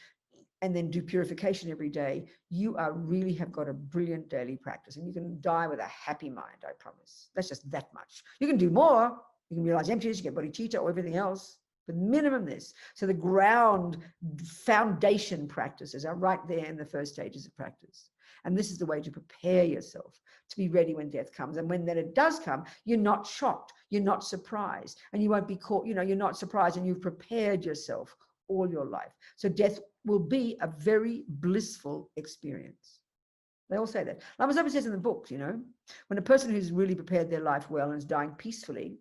and then do purification every day, you really have got a brilliant daily practice. And you can die with a happy mind, I promise. That's just that much. You can do more. You can realize emptiness, you get bodhicitta or everything else. But minimum this. So the ground foundation practices are right there in the first stages of practice. And this is the way to prepare yourself to be ready when death comes. And when then it does come, you're not shocked, you're not surprised, and you won't be caught, you know, you're not surprised, and you've prepared yourself all your life. So death will be a very blissful experience. They all say that. Lama Zopa says in the books, you know, when a person who's really prepared their life well and is dying peacefully,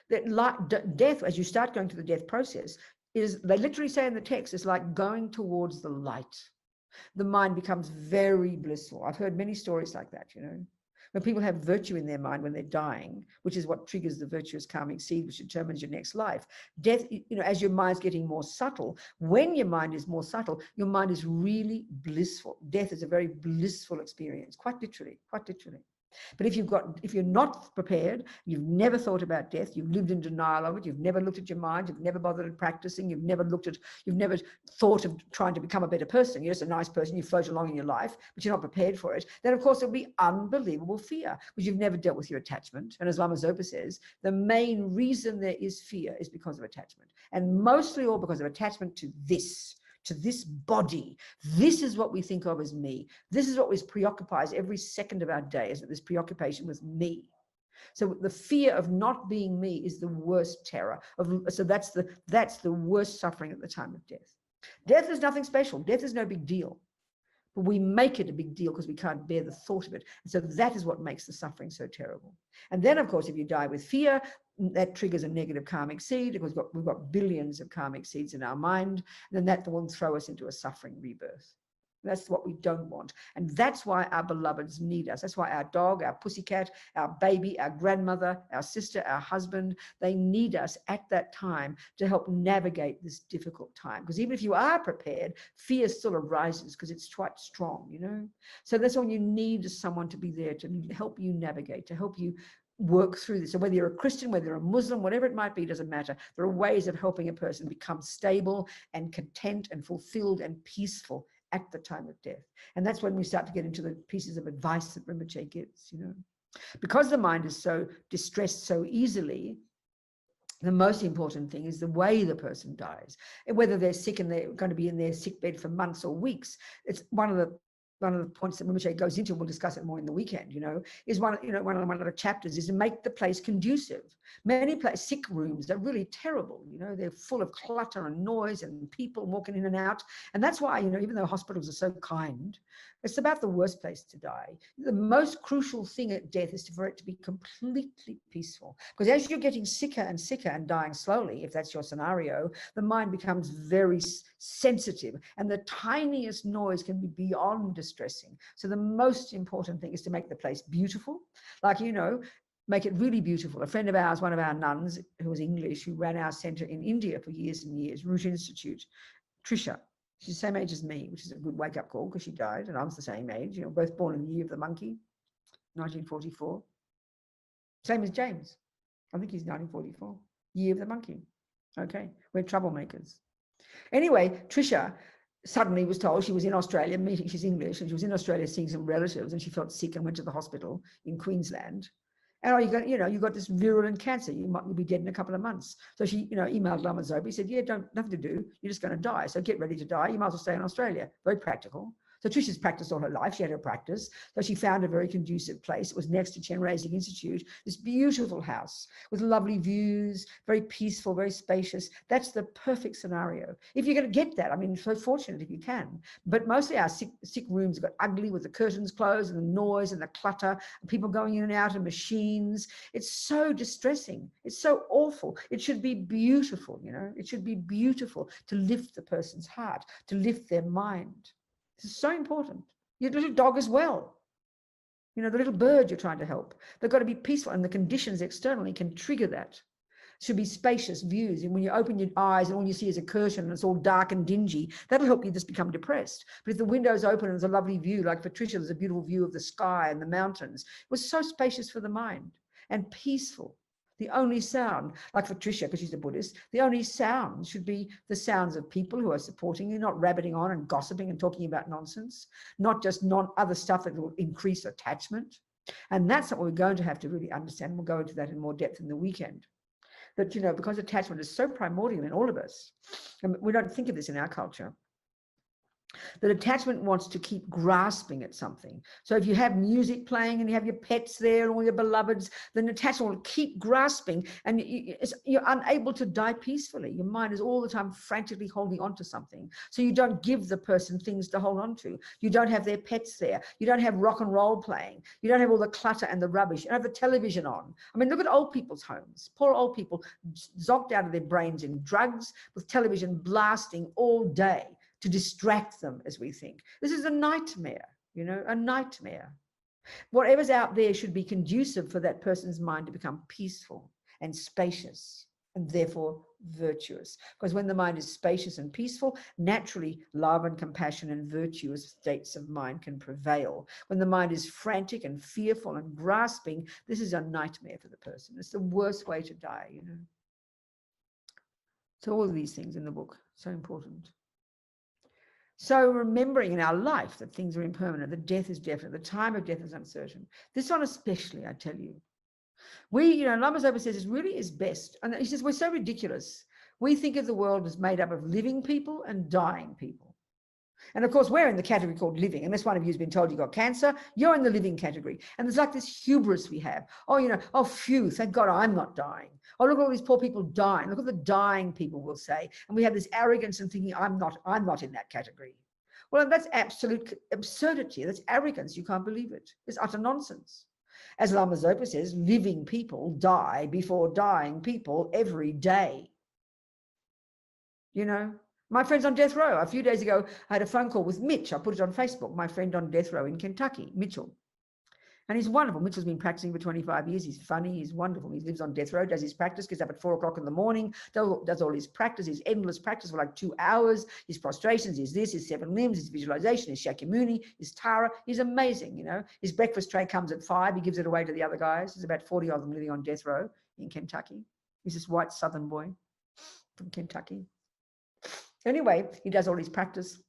that death, as you start going through the death process, is, they literally say in the text, it's like going towards the light. The mind becomes very blissful. I've heard many stories like that, you know, when people have virtue in their mind when they're dying, which is what triggers the virtuous karmic seed, which determines your next life. Death, you know, as your mind's getting more subtle, when your mind is more subtle, your mind is really blissful. Death is a very blissful experience, quite literally, quite literally. But if you're not prepared, you've never thought about death, you've lived in denial of it, you've never looked at your mind, you've never bothered practicing, you've never thought of trying to become a better person, you're just a nice person, you float along in your life, but you're not prepared for it, then of course there'll be unbelievable fear, because you've never dealt with your attachment. And as Lama Zopa says, the main reason there is fear is because of attachment, and mostly all because of attachment to this body. This is what we think of as me. This is what preoccupies every second of our day, is that this preoccupation with me. So the fear of not being me is the worst terror. So that's the worst suffering at the time of death. Death is nothing special. Death is no big deal. But we make it a big deal because we can't bear the thought of it. And so that is what makes the suffering so terrible. And then, of course, if you die with fear, that triggers a negative karmic seed, because we've got billions of karmic seeds in our mind. And then that will throw us into a suffering rebirth. That's what we don't want. And that's why our beloveds need us. That's why our dog, our pussycat, our baby, our grandmother, our sister, our husband, they need us at that time to help navigate this difficult time. Because even if you are prepared, fear still arises because it's quite strong, you know. So that's all you need, is someone to be there to help you navigate, to help you work through this. So whether you're a Christian, whether you're a Muslim, whatever it might be, doesn't matter. There are ways of helping a person become stable and content and fulfilled and peaceful at the time of death. And that's when we start to get into the pieces of advice that Rinpoche gives, you know. Because the mind is so distressed so easily, The most important thing is the way the person dies, and whether they're sick and they're going to be in their sick bed for months or weeks. It's one of the points that Rinpoche goes into, we'll discuss it more in the weekend, is one of the chapters is to make the place conducive. Many sick rooms are really terrible, they're full of clutter and noise and people walking in and out. And that's why, even though hospitals are so kind, it's about the worst place to die. The most crucial thing at death is for it to be completely peaceful. Because as you're getting sicker and sicker and dying slowly, if that's your scenario, the mind becomes very sensitive, and the tiniest noise can be beyond distressing. So the most important thing is to make the place beautiful. Like, make it really beautiful. A friend of ours, one of our nuns who was English, who ran our center in India for years and years, Root Institute, Trisha, she's the same age as me, which is a good wake-up call because she died, and I was the same age, both born in the year of the monkey, 1944. Same as James. I think he's 1944, year of the monkey. Okay, we're troublemakers. Anyway, Trisha suddenly was told, she was in Australia meeting, she's English, and she was in Australia seeing some relatives, and she felt sick and went to the hospital in Queensland. And you got this virulent cancer. You'll be dead in a couple of months. So she, emailed Lama Zopa. He said, yeah, nothing to do. You're just going to die. So get ready to die. You might as well stay in Australia. Very practical. So Trisha's practiced all her life. She had her practice. So she found a very conducive place. It was next to Chenrezig Institute, this beautiful house with lovely views, very peaceful, very spacious. That's the perfect scenario. If you're going to get that, I mean, so fortunate if you can. But mostly our sick rooms have got ugly with the curtains closed and the noise and the clutter, and people going in and out of machines. It's so distressing. It's so awful. It should be beautiful, It should be beautiful to lift the person's heart, to lift their mind. This is so important. Your little dog as well. The little bird you're trying to help. They've got to be peaceful, and the conditions externally can trigger that. It should be spacious views. And when you open your eyes and all you see is a curtain and it's all dark and dingy, that'll help you just become depressed. But if the window's open and there's a lovely view, like for Trisha, there's a beautiful view of the sky and the mountains. It was so spacious for the mind and peaceful. The only sound, like for Trisha, because she's a Buddhist, the only sound should be the sounds of people who are supporting you, not rabbiting on and gossiping and talking about nonsense, not just other stuff that will increase attachment. And that's what we're going to have to really understand. We'll go into that in more depth in the weekend. That, because attachment is so primordial in all of us, and we don't think of this in our culture, that attachment wants to keep grasping at something. So if you have music playing and you have your pets there and all your beloveds, then attachment will keep grasping, and you're unable to die peacefully. Your mind is all the time frantically holding on to something. So you don't give the person things to hold on to. You don't have their pets there. You don't have rock and roll playing. You don't have all the clutter and the rubbish. You don't have the television on. I mean, look at old people's homes. Poor old people zonked out of their brains in drugs with television blasting all day to distract them, as we think. This is a nightmare, a nightmare. Whatever's out there should be conducive for that person's mind to become peaceful and spacious, and therefore virtuous. Because when the mind is spacious and peaceful, naturally love and compassion and virtuous states of mind can prevail. When the mind is frantic and fearful and grasping, this is a nightmare for the person. It's the worst way to die, So all of these things in the book, so important. So remembering in our life that things are impermanent, that death is definite, the time of death is uncertain. This one especially, I tell you. Lama Zopa says it really is best. And he says, we're so ridiculous. We think of the world as made up of living people and dying people. And of course, we're in the category called living. Unless one of you has been told you got cancer, you're in the living category. And there's like this hubris we have. Oh, phew, thank God I'm not dying. Oh, look at all these poor people dying. Look at the dying people, will say. And we have this arrogance and thinking, I'm not in that category. Well, that's absolute absurdity. That's arrogance. You can't believe it. It's utter nonsense. As Lama Zopa says, living people die before dying people every day. My friend's on death row. A few days ago, I had a phone call with Mitch. I put it on Facebook, my friend on death row in Kentucky, Mitchell. And he's wonderful. Mitchell's been practicing for 25 years. He's funny. He's wonderful. He lives on death row, does his practice, gets up at 4 o'clock in the morning, does all his practice, his endless practice for like 2 hours, his prostrations, his 7 limbs, his visualization, his Shakyamuni, his Tara. He's amazing, His breakfast tray comes at 5. He gives it away to the other guys. There's about 40 of them living on death row in Kentucky. He's this white Southern boy from Kentucky. Anyway, he does all his practice.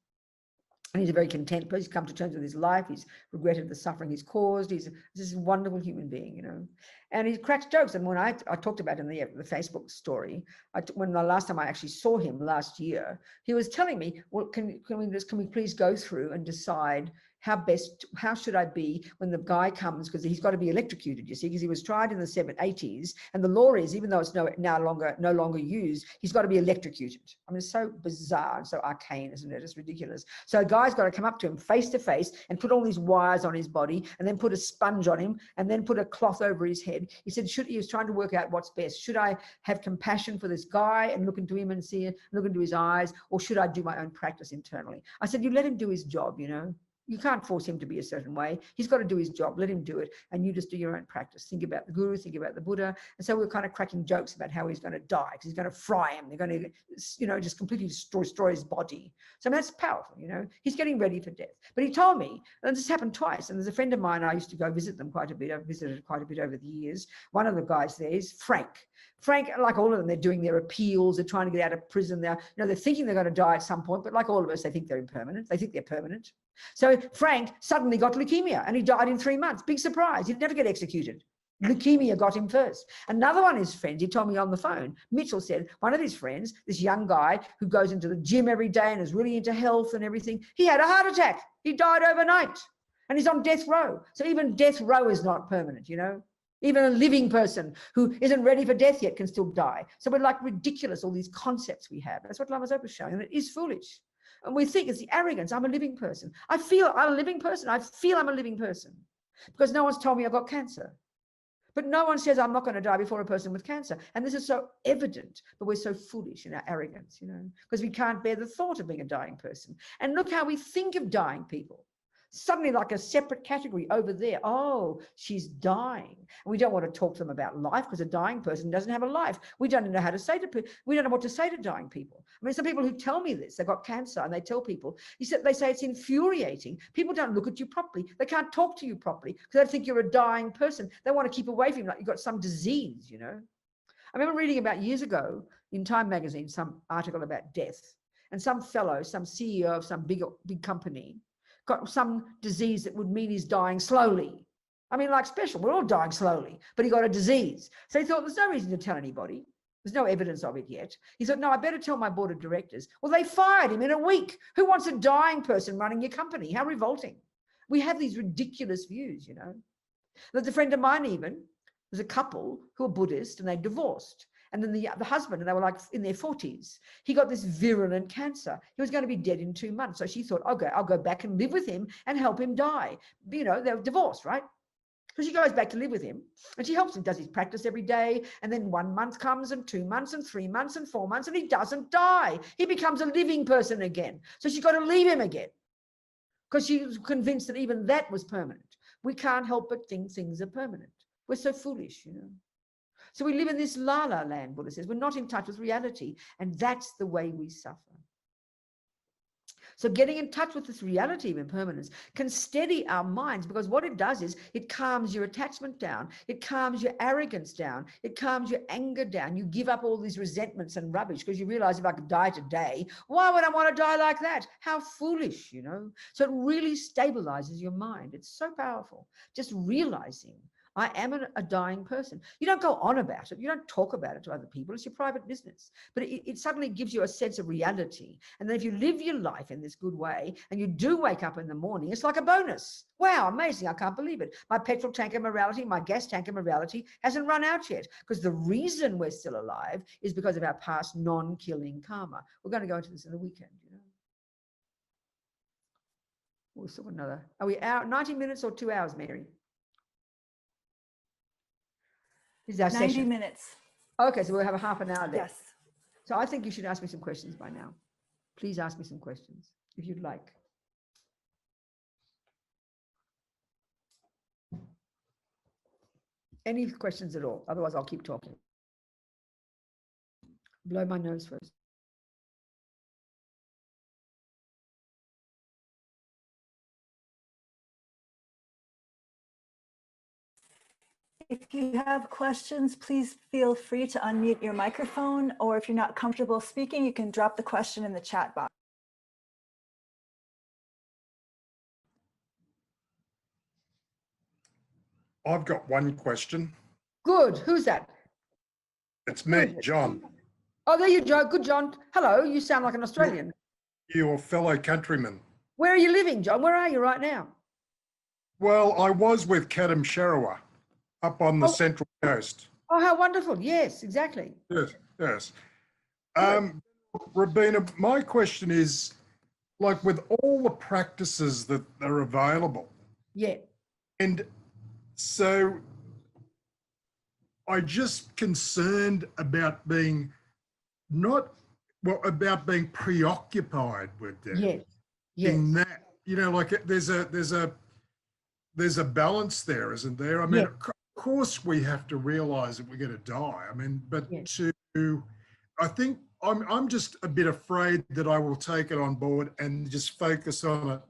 And he's a very content person. He's come to terms with his life. He's regretted the suffering he's caused. He's this wonderful human being, you know. And he cracks jokes. And when I talked about in the Facebook story, when the last time I actually saw him last year, he was telling me, well, can we please go through and decide how should I be when the guy comes, because he's got to be electrocuted, you see, because he was tried in the 80s, and the law is, even though it's no longer used, he's got to be electrocuted. I mean, it's so bizarre and so arcane, isn't it? It's ridiculous. So a guy's got to come up to him face to face and put all these wires on his body, and then put a sponge on him, and then put a cloth over his head. He said, he was trying to work out what's best. Should I have compassion for this guy and look into him and look into his eyes, or should I do my own practice internally? I said, you let him do his job, you know. You can't force him to be a certain way. He's got to do his job. Let him do it. And you just do your own practice. Think about the guru, think about the Buddha. And so we're kind of cracking jokes about how he's going to die, because he's going to fry him. They're going to, you know, just completely destroy his body. So that's powerful, you know. He's getting ready for death. But he told me, and this happened twice, and there's a friend of mine, I used to go visit them quite a bit. I've visited quite a bit over the years. One of the guys there is Frank. Frank, like all of them, they're doing their appeals. They're trying to get out of prison. They're thinking they're going to die at some point, but like all of us, they think they're impermanent. They think they're permanent. So Frank suddenly got leukemia, and he died in 3 months. Big surprise. He'd never get executed. Leukemia got him first. Another one of his friends, he told me on the phone, Mitchell said, one of his friends, this young guy who goes into the gym every day and is really into health and everything, he had a heart attack. He died overnight, and he's on death row. So even death row is not permanent, you know. Even a living person who isn't ready for death yet can still die. So we're like ridiculous, all these concepts we have. That's what Lama Zopa is showing, and it is foolish. And we think it's the arrogance. I'm a living person. I feel I'm a living person. I feel I'm a living person because no one's told me I've got cancer. But no one says I'm not going to die before a person with cancer. And this is so evident, but we're so foolish in our arrogance, you know, because we can't bear the thought of being a dying person. And look how we think of dying people. Suddenly like a separate category over there. Oh, she's dying. And we don't want to talk to them about life, because a dying person doesn't have a life. We don't know how to say to people. We don't know what to say to dying people. I mean, some people who tell me this, they've got cancer, and they tell people, they say it's infuriating. People don't look at you properly. They can't talk to you properly because they think you're a dying person. They want to keep away from you like you've got some disease, you know. I remember reading about years ago in Time magazine, some article about death, and some fellow, some CEO of some big company, got some disease that would mean he's dying slowly. I mean, like special, we're all dying slowly, but he got a disease. So he thought, there's no reason to tell anybody. There's no evidence of it yet. He thought, no, I better tell my board of directors. Well, they fired him in a week. Who wants a dying person running your company? How revolting. We have these ridiculous views, you know. There's a friend of mine even, there's a couple who are Buddhist, and they divorced. And then the husband, and they were like in their 40s, he got this virulent cancer. He was going to be dead in 2 months. So she thought, okay, I'll go back and live with him and help him die. You know, they're divorced, right? So she goes back to live with him, and she helps him, does his practice every day. And then 1 month comes, and 2 months, and 3 months, and 4 months, and he doesn't die. He becomes a living person again. So she's got to leave him again, because she was convinced that even that was permanent. We can't help but think things are permanent. We're so foolish, you know. So we live in this la-la land, Buddha says. We're not in touch with reality, and that's the way we suffer. So getting in touch with this reality of impermanence can steady our minds, because what it does is it calms your attachment down. It calms your arrogance down. It calms your anger down. You give up all these resentments and rubbish, because you realize, if I could die today, why would I want to die like that? How foolish, you know? So it really stabilizes your mind. It's so powerful. Just realizing, I am a dying person. You don't go on about it. You don't talk about it to other people. It's your private business. But it suddenly gives you a sense of reality. And then if you live your life in this good way, and you do wake up in the morning, it's like a bonus. Wow, amazing. I can't believe it. My petrol tanker morality, my gas tanker morality hasn't run out yet. Because the reason we're still alive is because of our past non-killing karma. We're going to go into this in the weekend, you know. We'll still got another. Are we out 90 minutes or 2 hours, Mary? This is our 90 session. minutes. Okay, so we'll have a half an hour left. Yes. So I think you should ask me some questions by now. Please ask me some questions if you'd like. Any questions at all? Otherwise, I'll keep talking. Blow my nose first. If you have questions, please feel free to unmute your microphone, or if you're not comfortable speaking, you can drop the question in the chat box. I've got one question. Good. Who's that? It's me, John. Oh, there you go. Good, John. Hello. You sound like an Australian. Your fellow countryman. Where are you living, John? Where are you right now? Well, I was with Kadam Sharawa up on the Oh. Central Coast. Oh, how wonderful. Yes, exactly. Yes, yes. Good. Robina, my question is, like with all the practices that are available, Yeah. and so I just concerned about being about being preoccupied with that. Yes. Yes. In that, you know, like there's a balance there, isn't there? I mean, Yeah. of course we have to realize that we're going to die. I mean, but Yeah. I think I'm just a bit afraid that I will take it on board and just focus on it.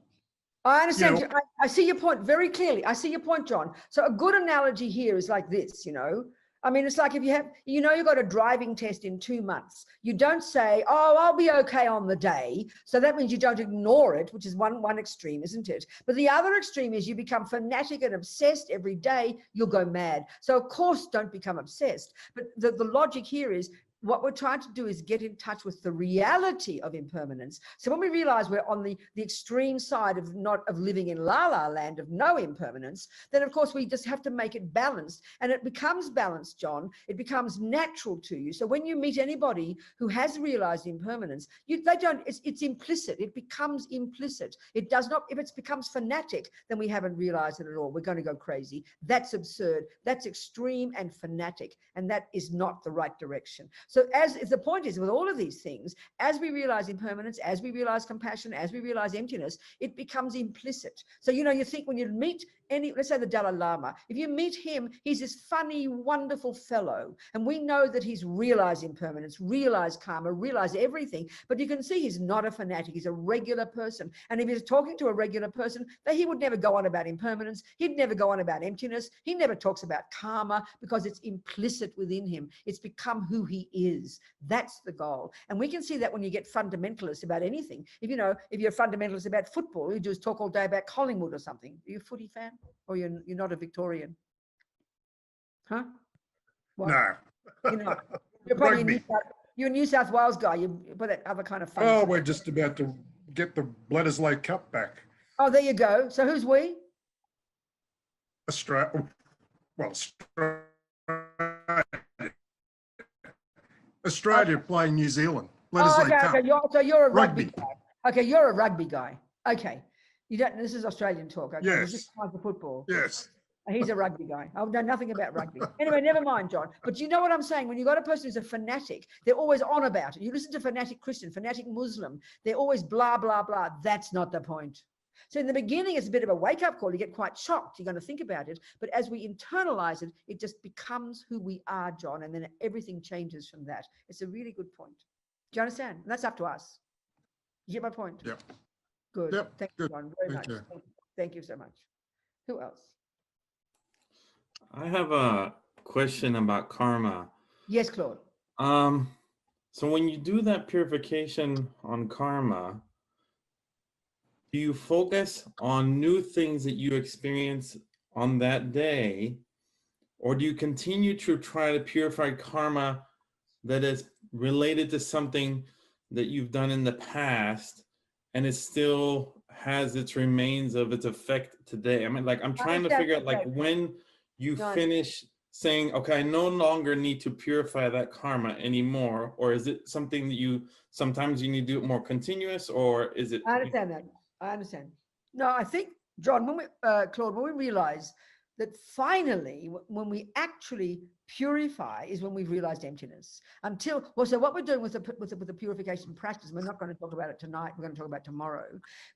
I understand. You know, I see your point very clearly. I see your point, John. So a good analogy here is like this, you know. I mean, it's like if you have, you know, you've got a driving test in 2 months. You don't say, oh, I'll be okay on the day. So that means you don't ignore it, which is one extreme, isn't it? But the other extreme is you become fanatic and obsessed every day, you'll go mad. So of course, don't become obsessed. But the logic here is, what we're trying to do is get in touch with the reality of impermanence. So when we realize we're on the extreme side of living in la land of no impermanence, then of course we just have to make it balanced. And it becomes balanced, John. It becomes natural to you. So when you meet anybody who has realized impermanence, it's implicit. It becomes implicit. It does not, if it becomes fanatic, then we haven't realized it at all. We're going to go crazy. That's absurd. That's extreme and fanatic. And that is not the right direction. So the point is with all of these things, as we realize impermanence, as we realize compassion, as we realize emptiness, it becomes implicit. So, you know, you think when you meet let's say the Dalai Lama, if you meet him, he's this funny, wonderful fellow. And we know that he's realized impermanence, realized karma, realized everything. But you can see he's not a fanatic. He's a regular person. And if he's talking to a regular person, he would never go on about impermanence. He'd never go on about emptiness. He never talks about karma because it's implicit within him. It's become who he is. That's the goal. And we can see that when you get fundamentalist about anything. If you're a fundamentalist about football, all you do is talk all day about Collingwood or something. Are you a footy fan? Or you're not a Victorian? Huh? What? no. You're not. You're probably Rugby. you're a New South Wales guy. You put that other kind of fun. Oh, we're just about to get the Bledisloe Cup back. Oh, there you go. So who's we? Australia. Australia playing New Zealand. Bledisloe Cup. Okay. So you're a rugby Rugby. guy. Okay, you're a rugby guy. Okay. You don't. This is Australian talk. Okay. Yes. This is the football. Yes. He's a rugby guy. I know nothing about rugby. Anyway, never mind, John. But you know what I'm saying? When you've got a person who's a fanatic, they're always on about it. You listen to fanatic Christian, fanatic Muslim, they're always blah, blah, blah. That's not the point. So in the beginning, it's a bit of a wake-up call. You get quite shocked. You're going to think about it. But as we internalize it, it just becomes who we are, John. And then everything changes from that. It's a really good point. Do you understand? And that's up to us. You get my point? Yep. Good. Yep. Thank you, John, very much. Thank you so much. Who else? I have a question about karma. Yes, Claude. So when you do that purification on karma, do you focus on new things that you experience on that day, or do you continue to try to purify karma that is related to something that you've done in the past and it still has its remains of its effect today? I mean, like, I'm trying to figure out, like, when you finish saying, okay, I no longer need to purify that karma anymore, or is it something that sometimes you need to do it more continuous, or is it? I understand that. I understand. No, I think, John, Claude, when we realize that finally, when we actually purify is when we've realized emptiness. So what we're doing with the purification practice, we're not going to talk about it tonight, we're going to talk about it tomorrow.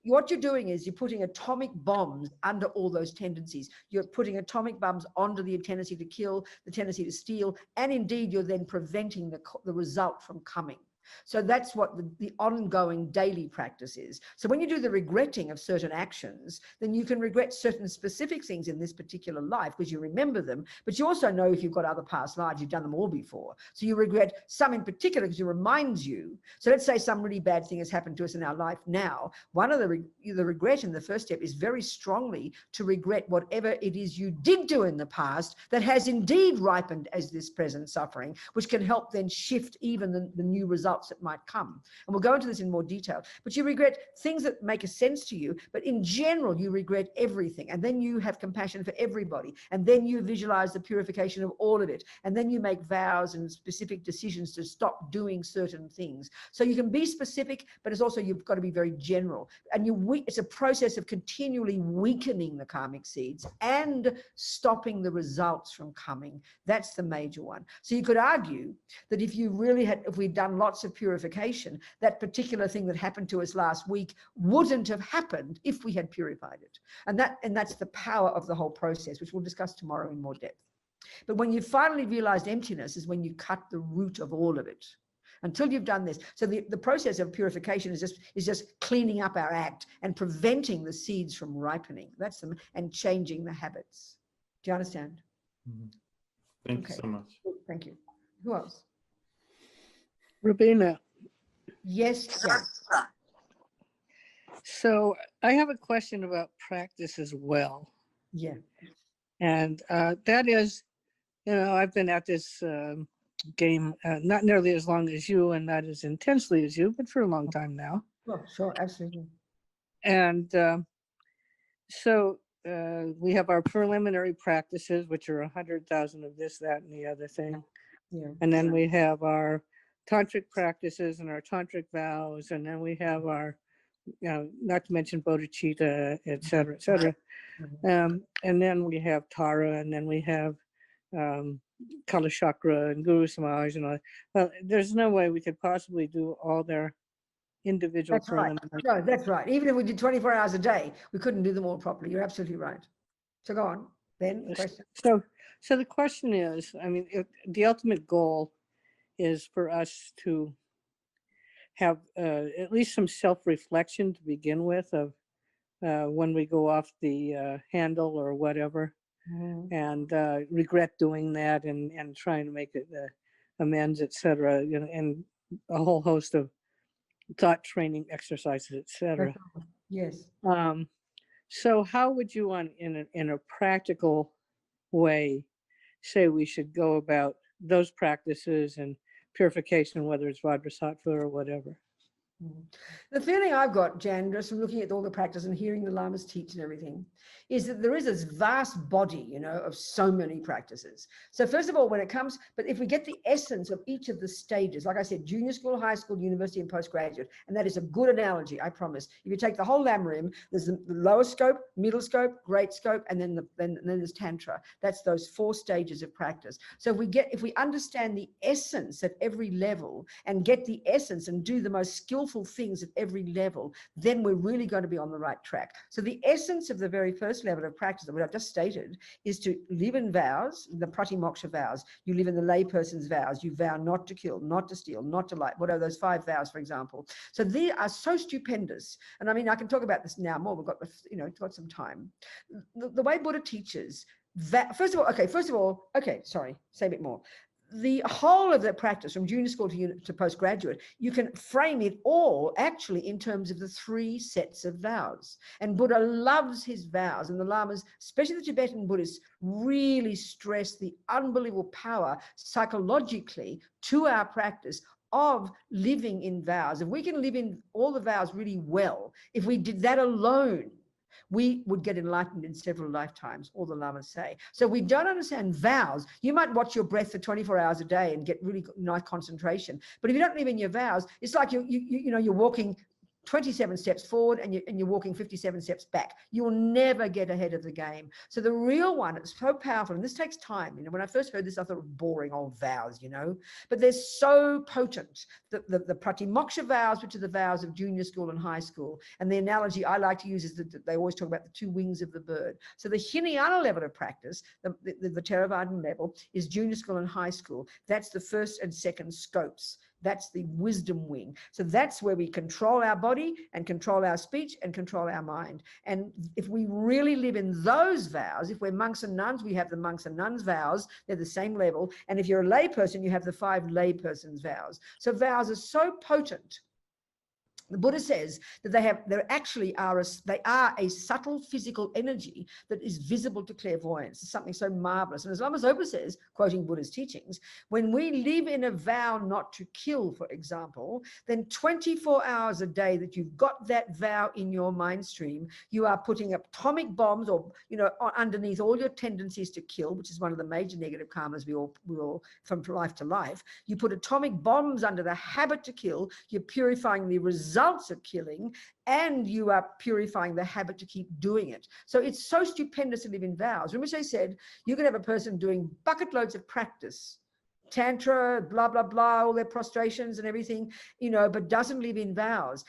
What you're doing is you're putting atomic bombs under all those tendencies. You're putting atomic bombs onto the tendency to kill, the tendency to steal, and indeed you're then preventing the result from coming. So that's what the ongoing daily practice is. So when you do the regretting of certain actions, then you can regret certain specific things in this particular life because you remember them, but you also know if you've got other past lives, you've done them all before. So you regret some in particular because it reminds you. So let's say some really bad thing has happened to us in our life now. One of the regret in the first step is very strongly to regret whatever it is you did do in the past that has indeed ripened as this present suffering, which can help then shift even the new results that might come. And we'll go into this in more detail. But you regret things that make a sense to you, but in general, you regret everything. And then you have compassion for everybody. And then you visualize the purification of all of it. And then you make vows and specific decisions to stop doing certain things. So you can be specific, but it's also, you've got to be very general. And it's a process of continually weakening the karmic seeds and stopping the results from coming. That's the major one. So you could argue that if we'd done lots of purification, that particular thing that happened to us last week wouldn't have happened if we had purified it. And that's the power of the whole process, which we'll discuss tomorrow in more depth. But when you finally realized emptiness is when you cut the root of all of it. Until you've done this. So the process of purification is just cleaning up our act and preventing the seeds from ripening. That's them, and changing the habits. Do you understand? Mm-hmm. Thank you so much. Thank you. Who else? Robina. Yes, Jan. So I have a question about practice as well. Yeah. And that is, I've been at this game not nearly as long as you and not as intensely as you, but for a long time now. Oh, sure, absolutely. And so we have our preliminary practices, which are 100,000 of this, that, and the other thing. Yeah. And then we have our tantric practices and our tantric vows, and then we have our, not to mention bodhicitta, et cetera, et cetera. And then we have Tara, and then we have Kalachakra and Guru Samaj and all. Well, there's no way we could possibly do all their individual That's right. preliminary. No, that's right. Even if we did 24 hours a day, we couldn't do them all properly. You're absolutely right. So go on, Ben, the question. So the question is, I mean, the ultimate goal is for us to have at least some self-reflection to begin with of when we go off the handle or whatever, and regret doing that and trying to make it amends, et cetera, and a whole host of thought training exercises, et cetera. Yes. So how would you, in a practical way, say we should go about those practices and purification, whether it's Vajrasattva or whatever? The feeling I've got, Jan, just from looking at all the practice and hearing the Lamas teach and everything, is that there is this vast body, of so many practices. So first of all, when it comes, but if we get the essence of each of the stages, like I said, junior school, high school, university, and postgraduate, and that is a good analogy, I promise. If you take the whole Lamrim, there's the lower scope, middle scope, great scope, and then there's Tantra. That's those 4 stages of practice. So if we understand the essence at every level and get the essence and do the most skillful things at every level, then we're really going to be on the right track. So the essence of the very first level of practice, that I've just stated, is to live in vows, the pratimoksha vows. You live in the layperson's vows. You vow not to kill, not to steal, not to lie. What are those 5 vows, for example? So they are so stupendous. And I mean, I can talk about this now more. We've got, got some time. The way Buddha teaches that, say a bit more. The whole of that practice from junior school to postgraduate, you can frame it all actually in terms of the 3 sets of vows. And Buddha loves his vows, and the Lamas, especially the Tibetan Buddhists, really stress the unbelievable power psychologically to our practice of living in vows. If we can live in all the vows really well, if we did that alone, we would get enlightened in several lifetimes, all the Lamas say. So we don't understand vows. You might watch your breath for 24 hours a day and get really nice concentration. But if you don't live in your vows, it's like you're walking 27 steps forward and you're walking 57 steps back. You'll never get ahead of the game. So the real one, it's so powerful, and this takes time. When I first heard this, I thought it was boring old vows, but they're so potent. The pratimoksha vows, which are the vows of junior school and high school, and the analogy I like to use is that they always talk about the 2 wings of the bird. So the Hinayana level of practice, the Theravadan level, is junior school and high school. That's the first and second scopes. That's the wisdom wing. So that's where we control our body and control our speech and control our mind. And if we really live in those vows, if we're monks and nuns, we have the monks and nuns vows. They're the same level. And if you're a lay person, you have the 5 laypersons vows. So vows are so potent. The Buddha says that they are a subtle physical energy that is visible to clairvoyance. It's something so marvelous. And as Lama Zopa says, quoting Buddha's teachings, when we live in a vow not to kill, for example, then 24 hours a day that you've got that vow in your mind stream, you are putting atomic bombs or, underneath all your tendencies to kill, which is one of the major negative karmas we all from life to life. You put atomic bombs under the habit to kill, you're purifying the results of killing, and you are purifying the habit to keep doing it. So it's so stupendous to live in vows. Rinpoche said you could have a person doing bucket loads of practice, tantra, blah, blah, blah, all their prostrations and everything, but doesn't live in vows.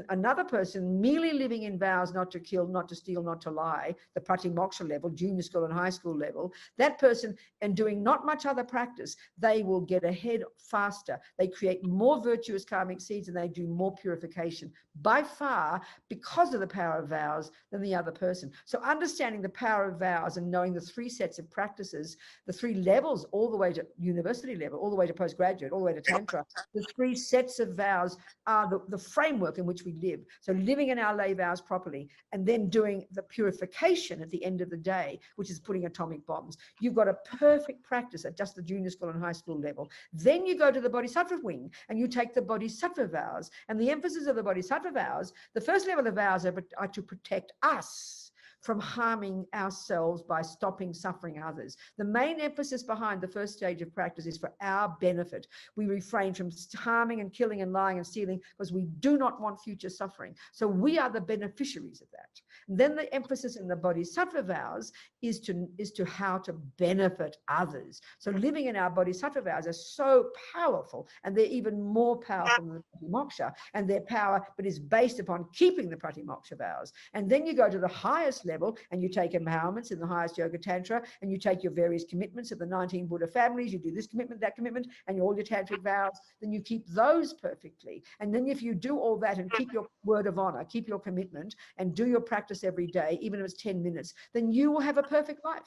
Another person merely living in vows not to kill, not to steal, not to lie, the pratimoksha level, junior school and high school level, that person, and doing not much other practice, they will get ahead faster. They create more virtuous karmic seeds and they do more purification by far because of the power of vows than the other person. So understanding the power of vows and knowing the 3 sets of practices, the 3 levels, all the way to university level, all the way to postgraduate, all the way to tantra, the 3 sets of vows are the framework in which we live. So living in our lay vows properly and then doing the purification at the end of the day, which is putting atomic bombs. You've got a perfect practice at just the junior school and high school level. Then you go to the bodhisattva wing and you take the bodhisattva vows. And the emphasis of the bodhisattva vows, the first level of vows are to protect us from harming ourselves by stopping suffering others. The main emphasis behind the first stage of practice is for our benefit. We refrain from harming and killing and lying and stealing because we do not want future suffering. So we are the beneficiaries of that. And then the emphasis in the bodhisattva vows is to how to benefit others. So living in our bodhisattva vows are so powerful, and they're even more powerful than the pratimoksha, and their power, but is based upon keeping the pratimoksha vows. And then you go to the highest level and you take empowerments in the highest yoga tantra, and you take your various commitments of the 19 Buddha families, you do this commitment, that commitment, and all your tantric vows, then you keep those perfectly. And then if you do all that and keep your word of honor, keep your commitment, and do your practice every day, even if it's 10 minutes, then you will have a perfect life.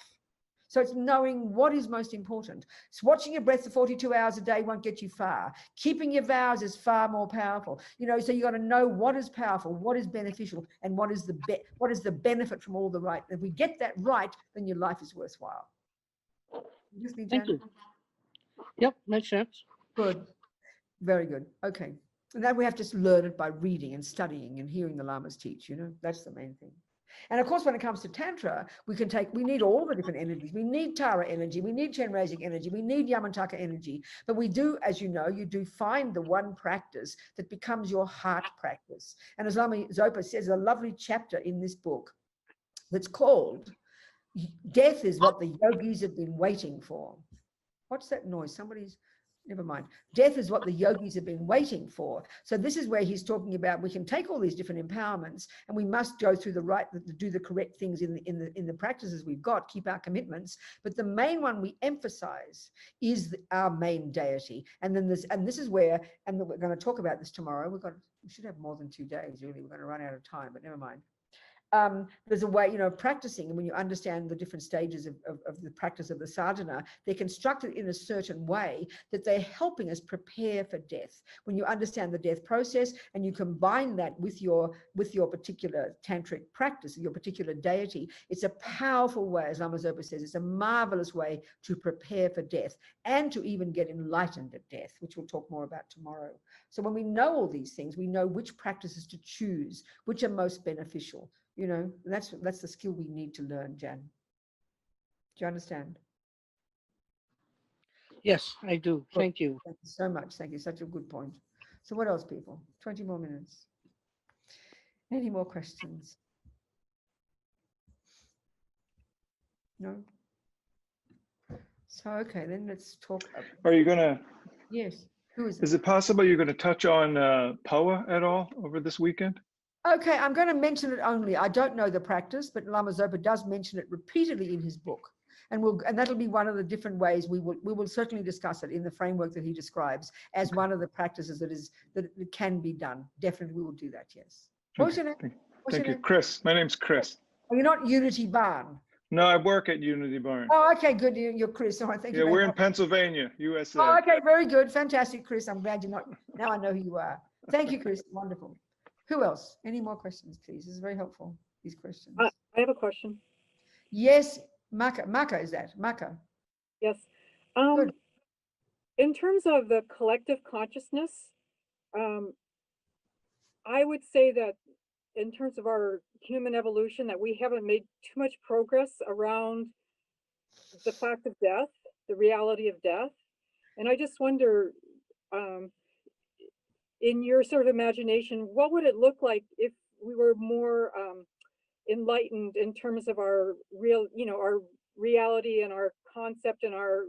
So it's knowing what is most important. So watching your breath for 42 hours a day won't get you far. Keeping your vows is far more powerful. So you got to know what is powerful, what is beneficial, and what is the benefit from all the right. If we get that right, then your life is worthwhile. Thank you. Yep, makes sense. Good. Very good. Okay. And that we have to learn it by reading and studying and hearing the lamas teach, that's the main thing. And of course, when it comes to Tantra, we need all the different energies. We need Tara energy, we need Chenrezig energy, we need Yamantaka energy. But we do, as you know, you do find the one practice that becomes your heart practice. And as Lama Zopa says, a lovely chapter in this book that's called Death is What the Yogis Have Been Waiting For. What's that noise? Never mind. Death is what the yogis have been waiting for. So this is where he's talking about we can take all these different empowerments and we must go through do the correct things in the practices we've got, keep our commitments. But the main one we emphasize is our main deity. And then this is where, and we're going to talk about this tomorrow. We should have more than 2 days, really. We're going to run out of time, but never mind. There's a way, practicing, and when you understand the different stages of the practice of the sadhana, they're constructed in a certain way that they're helping us prepare for death. When you understand the death process and you combine that with your particular tantric practice, your particular deity, it's a powerful way, as Lama Zopa says, it's a marvelous way to prepare for death and to even get enlightened at death, which we'll talk more about tomorrow. So when we know all these things, we know which practices to choose, which are most beneficial. That's the skill we need to learn, Jan. Do you understand? Yes, I do. Thank you. Thank you so much. Thank you. Such a good point. So what else, people? 20 more minutes. Any more questions? No? So, okay, then let's talk. Are you going to? Yes. Who is it? Is it possible you're going to touch on POA at all over this weekend? Okay, I'm going to mention it only. I don't know the practice, but Lama Zopa does mention it repeatedly in his book. and that'll be one of the different ways we will certainly discuss it in the framework that he describes as one of the practices that it can be done. Definitely, we will do that. Yes. What's your name? Thank you. Chris. My name's Chris. Oh, you're not Unity Barn. No, I work at Unity Barn. Oh, okay, good. You're Chris. All right, thank you. Yeah, very we're in much. Pennsylvania, USA. Oh, okay, very good. Fantastic, Chris. I'm glad you're not. Now I know who you are. Thank you, Chris. Wonderful. Who else? Any more questions, please? This is very helpful, these questions. I have a question. Yes, Maka. Maka, is that? Maka. Yes. Good. In terms of the collective consciousness, I would say that in terms of our human evolution, that we haven't made too much progress around the fact of death, the reality of death. And I just wonder, in your sort of imagination, what would it look like if we were more enlightened in terms of our our reality and our concept and our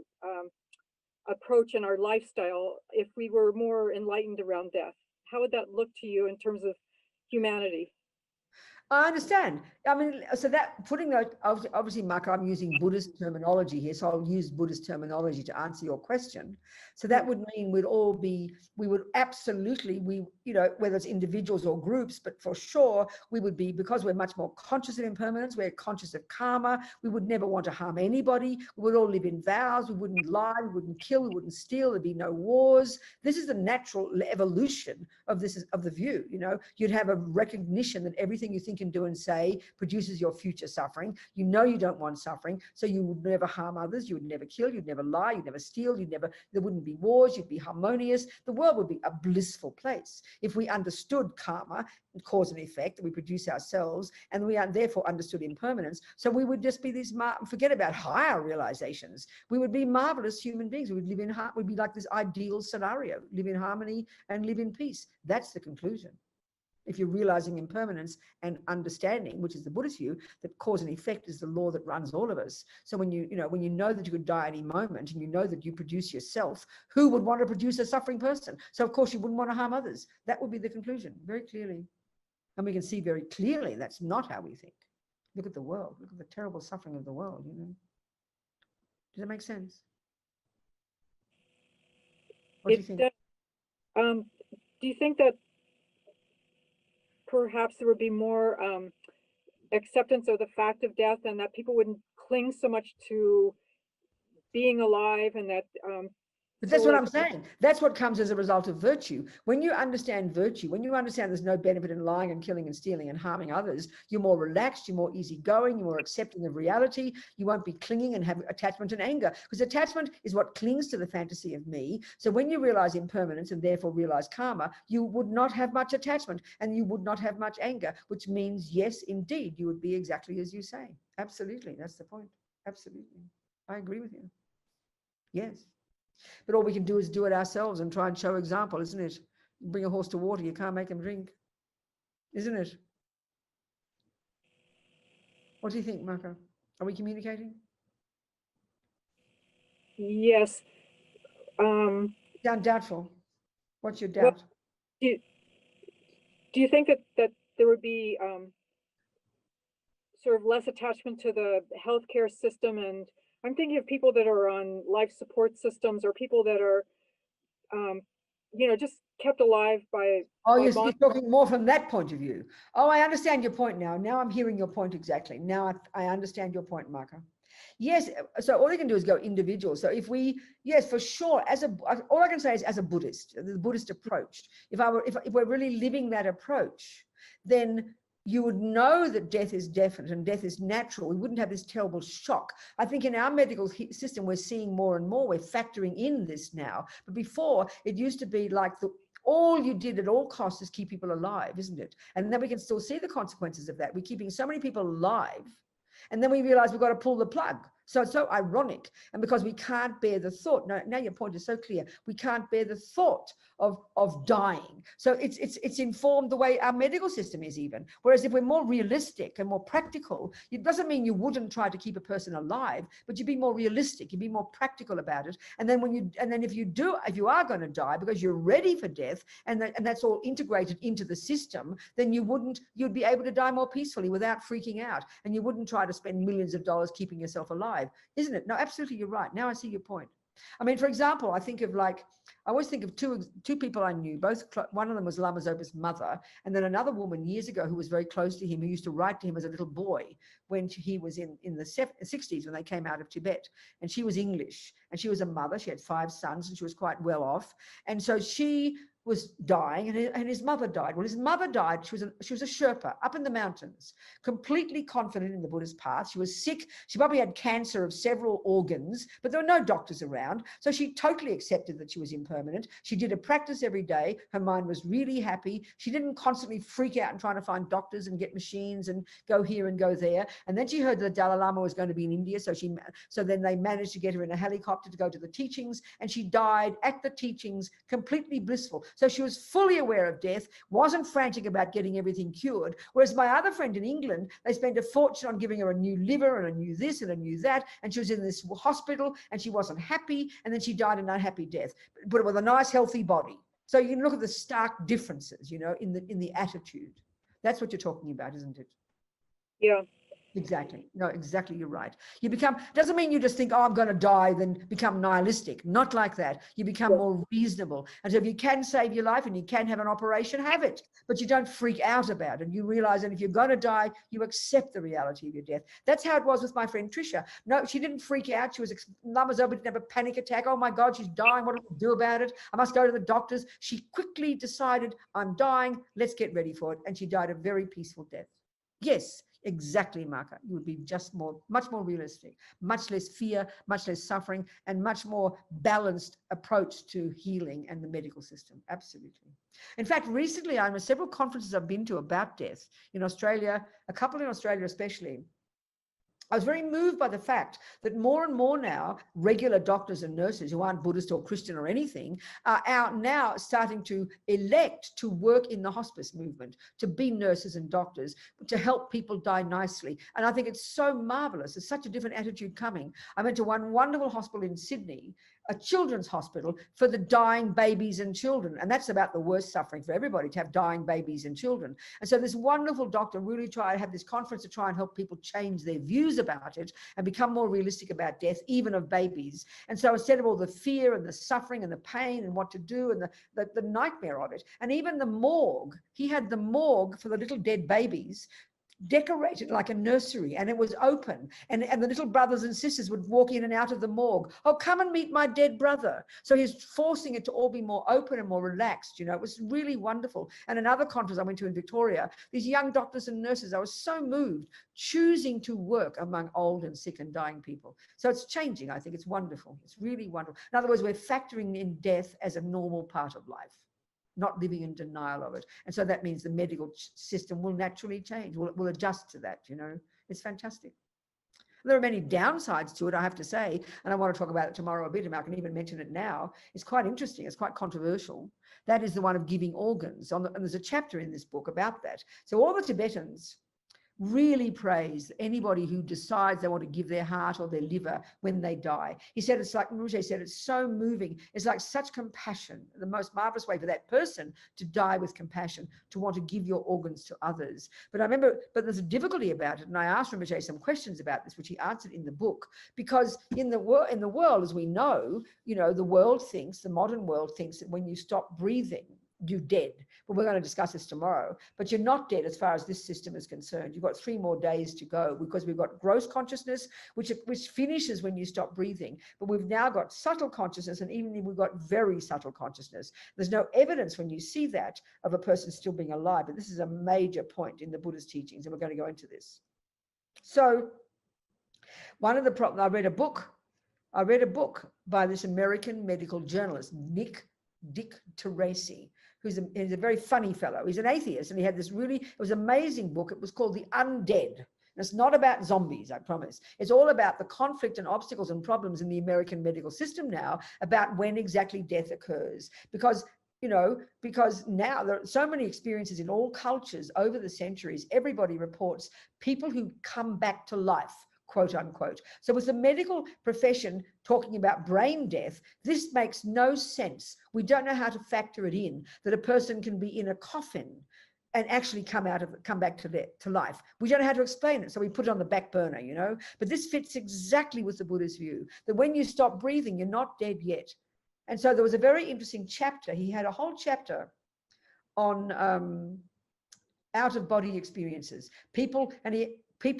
approach and our lifestyle, if we were more enlightened around death? How would that look to you in terms of humanity? I understand. I mean, so that putting that, obviously, Maka, I'm using Buddhist terminology here, so I'll use Buddhist terminology to answer your question. So that would mean we would absolutely, whether it's individuals or groups, but for sure, we would be, because we're much more conscious of impermanence, we're conscious of karma, we would never want to harm anybody, we would all live in vows, we wouldn't lie, we wouldn't kill, we wouldn't steal, there'd be no wars. This is the natural evolution of the view. You'd have a recognition that everything you think and do and say produces your future suffering. You don't want suffering, so you would never harm others, you would never kill, you'd never lie, you'd never steal, there wouldn't be wars, you'd be harmonious. The world would be a blissful place if we understood karma, cause and effect, that we produce ourselves, and we therefore understood impermanence. So we would just be these, forget about higher realizations, we would be marvelous human beings. We would live in heart, we'd be like this ideal scenario, live in harmony and live in peace. That's the conclusion. If you're realizing impermanence and understanding, which is the Buddhist view, that cause and effect is the law that runs all of us. So when you know that you could die any moment, and you know that you produce yourself, who would want to produce a suffering person? So of course you wouldn't want to harm others. That would be the conclusion, very clearly. And we can see very clearly that's not how we think. Look at the world. Look at the terrible suffering of the world. Does that make sense? What do you think? Do you think that perhaps there would be more acceptance of the fact of death, and that people wouldn't cling so much to being alive, and that but that's what I'm saying. That's what comes as a result of virtue. When you understand virtue, when you understand there's no benefit in lying and killing and stealing and harming others, you're more relaxed, you're more easygoing, you're more accepting of reality. You won't be clinging and have attachment and anger, because attachment is what clings to the fantasy of me. So when you realize impermanence and therefore realize karma, you would not have much attachment and you would not have much anger, which means, yes, indeed, you would be exactly as you say. Absolutely. That's the point. Absolutely. I agree with you. Yes. But all we can do is do it ourselves and try and show example, isn't it? Bring a horse to water, you can't make him drink, isn't it? What do you think, Marco? Are we communicating? Yes. Sound doubtful. What's your doubt? Do you think that there would be sort of less attachment to the healthcare system? And I'm thinking of people that are on life support systems, or people that are, just kept alive by. Oh, you're talking more from that point of view. Oh, I understand your point now. Now I'm hearing your point exactly. Now I understand your point, Marco. Yes, so all you can do is go individual. So if we, yes, for sure, all I can say is, as a Buddhist, the Buddhist approach, if we're really living that approach, then you would know that death is definite and death is natural. We wouldn't have this terrible shock. I think in our medical system, we're seeing more and more, we're factoring in this now. But before, it used to be like all you did at all costs is keep people alive, isn't it? And then we can still see the consequences of that. We're keeping so many people alive, and then we realize we've got to pull the plug. So it's so ironic. And because we can't bear the thought, now your point is so clear, we can't bear the thought of dying. So it's informed the way our medical system is even. Whereas if we're more realistic and more practical, it doesn't mean you wouldn't try to keep a person alive, but you'd be more realistic, you'd be more practical about it. And then if you are going to die because you're ready for death, and that's all integrated into the system, then you'd be able to die more peacefully without freaking out. And you wouldn't try to spend millions of dollars keeping yourself alive. alive, isn't it? No, absolutely, you're right. Now I see your point. I mean, for example, I always think of two people I knew, one of them was Lama Zopa's mother, and then another woman years ago who was very close to him, who used to write to him as a little boy when he was in the 60s when they came out of Tibet. And she was English, and she was a mother. She had 5 sons, and she was quite well off. And so she was dying, and his mother died. Well, his mother died. She was a Sherpa up in the mountains, completely confident in the Buddhist path. She was sick. She probably had cancer of several organs, but there were no doctors around. So she totally accepted that she was impermanent. She did a practice every day. Her mind was really happy. She didn't constantly freak out and trying to find doctors and get machines and go here and go there. And then she heard that the Dalai Lama was going to be in India. So then they managed to get her in a helicopter to go to the teachings, and she died at the teachings, completely blissful. So she was fully aware of death, wasn't frantic about getting everything cured. Whereas my other friend in England, they spent a fortune on giving her a new liver and a new this and a new that. And she was in this hospital and she wasn't happy. And then she died an unhappy death, but with a nice, healthy body. So you can look at the stark differences, in the attitude. That's what you're talking about, isn't it? Yeah. Exactly. No, exactly. You're right. Doesn't mean you just think, oh, I'm going to die, then become nihilistic. Not like that. You become more reasonable. And so if you can save your life and you can have an operation, have it. But you don't freak out about it. You realize that if you're going to die, you accept the reality of your death. That's how it was with my friend Trisha. No, she didn't freak out. Lama Zopa didn't have a panic attack. Oh my God, she's dying. What do we do about it? I must go to the doctors. She quickly decided, I'm dying. Let's get ready for it. And she died a very peaceful death. Yes. Exactly, Marka. You would be much more realistic, much less fear, much less suffering, and much more balanced approach to healing and the medical system. Absolutely. In fact, recently, I'm at several conferences I've been to about death in Australia, a couple in Australia especially. I was very moved by the fact that more and more now, regular doctors and nurses who aren't Buddhist or Christian or anything are out now starting to elect to work in the hospice movement, to be nurses and doctors, to help people die nicely. And I think it's so marvelous. There's such a different attitude coming. I went to one wonderful hospital in Sydney, a children's hospital for the dying babies and children. And that's about the worst suffering for everybody, to have dying babies and children. And so this wonderful doctor really tried to have this conference to try and help people change their views about it and become more realistic about death, even of babies. And so instead of all the fear and the suffering and the pain and what to do and the nightmare of it, and even the morgue, he had the morgue for the little dead babies decorated like a nursery, and it was open, and the little brothers and sisters would walk in and out of the morgue. Oh, come and meet my dead brother. So he's forcing it to all be more open and more relaxed. It was really wonderful. And another conference I went to in Victoria, these young doctors and nurses, I was so moved, choosing to work among old and sick and dying people. So it's changing. I think it's wonderful. It's really wonderful. In other words, we're factoring in death as a normal part of life, not living in denial of it. And so that means the medical system will naturally change, will adjust to that, It's fantastic. There are many downsides to it, I have to say, and I want to talk about it tomorrow a bit, and I can even mention it now. It's quite interesting. It's quite controversial. That is the one of giving organs. And there's a chapter in this book about that. So all the Tibetans really praise anybody who decides they want to give their heart or their liver when they die. He said, it's like Rinpoche said, it's so moving. It's like such compassion, the most marvelous way for that person to die with compassion, to want to give your organs to others. But there's a difficulty about it. And I asked Rinpoche some questions about this, which he answered in the book, because in the world, as we know, the modern world thinks that when you stop breathing, you're dead. But we're going to discuss this tomorrow. But you're not dead as far as this system is concerned. You've got 3 more days to go, because we've got gross consciousness, which finishes when you stop breathing. But we've now got subtle consciousness, and even we've got very subtle consciousness. There's no evidence when you see that of a person still being alive. But this is a major point in the Buddhist teachings, and we're going to go into this. So one of the problems, I read a book by this American medical journalist, Dick Tracy, who's a very funny fellow. He's an atheist, and he had it was an amazing book. It was called The Undead. And it's not about zombies, I promise. It's all about the conflict and obstacles and problems in the American medical system now, about when exactly death occurs. Because now there are so many experiences in all cultures over the centuries. Everybody reports people who come back to life, quote unquote. So with the medical profession talking about brain death, this makes no sense. We don't know how to factor it in, that a person can be in a coffin and actually come back to life. We don't know how to explain it, so we put it on the back burner, you know. But this fits exactly with the Buddhist view that when you stop breathing, you're not dead yet. And so there was a very interesting chapter. He had a whole chapter on out-of-body experiences. People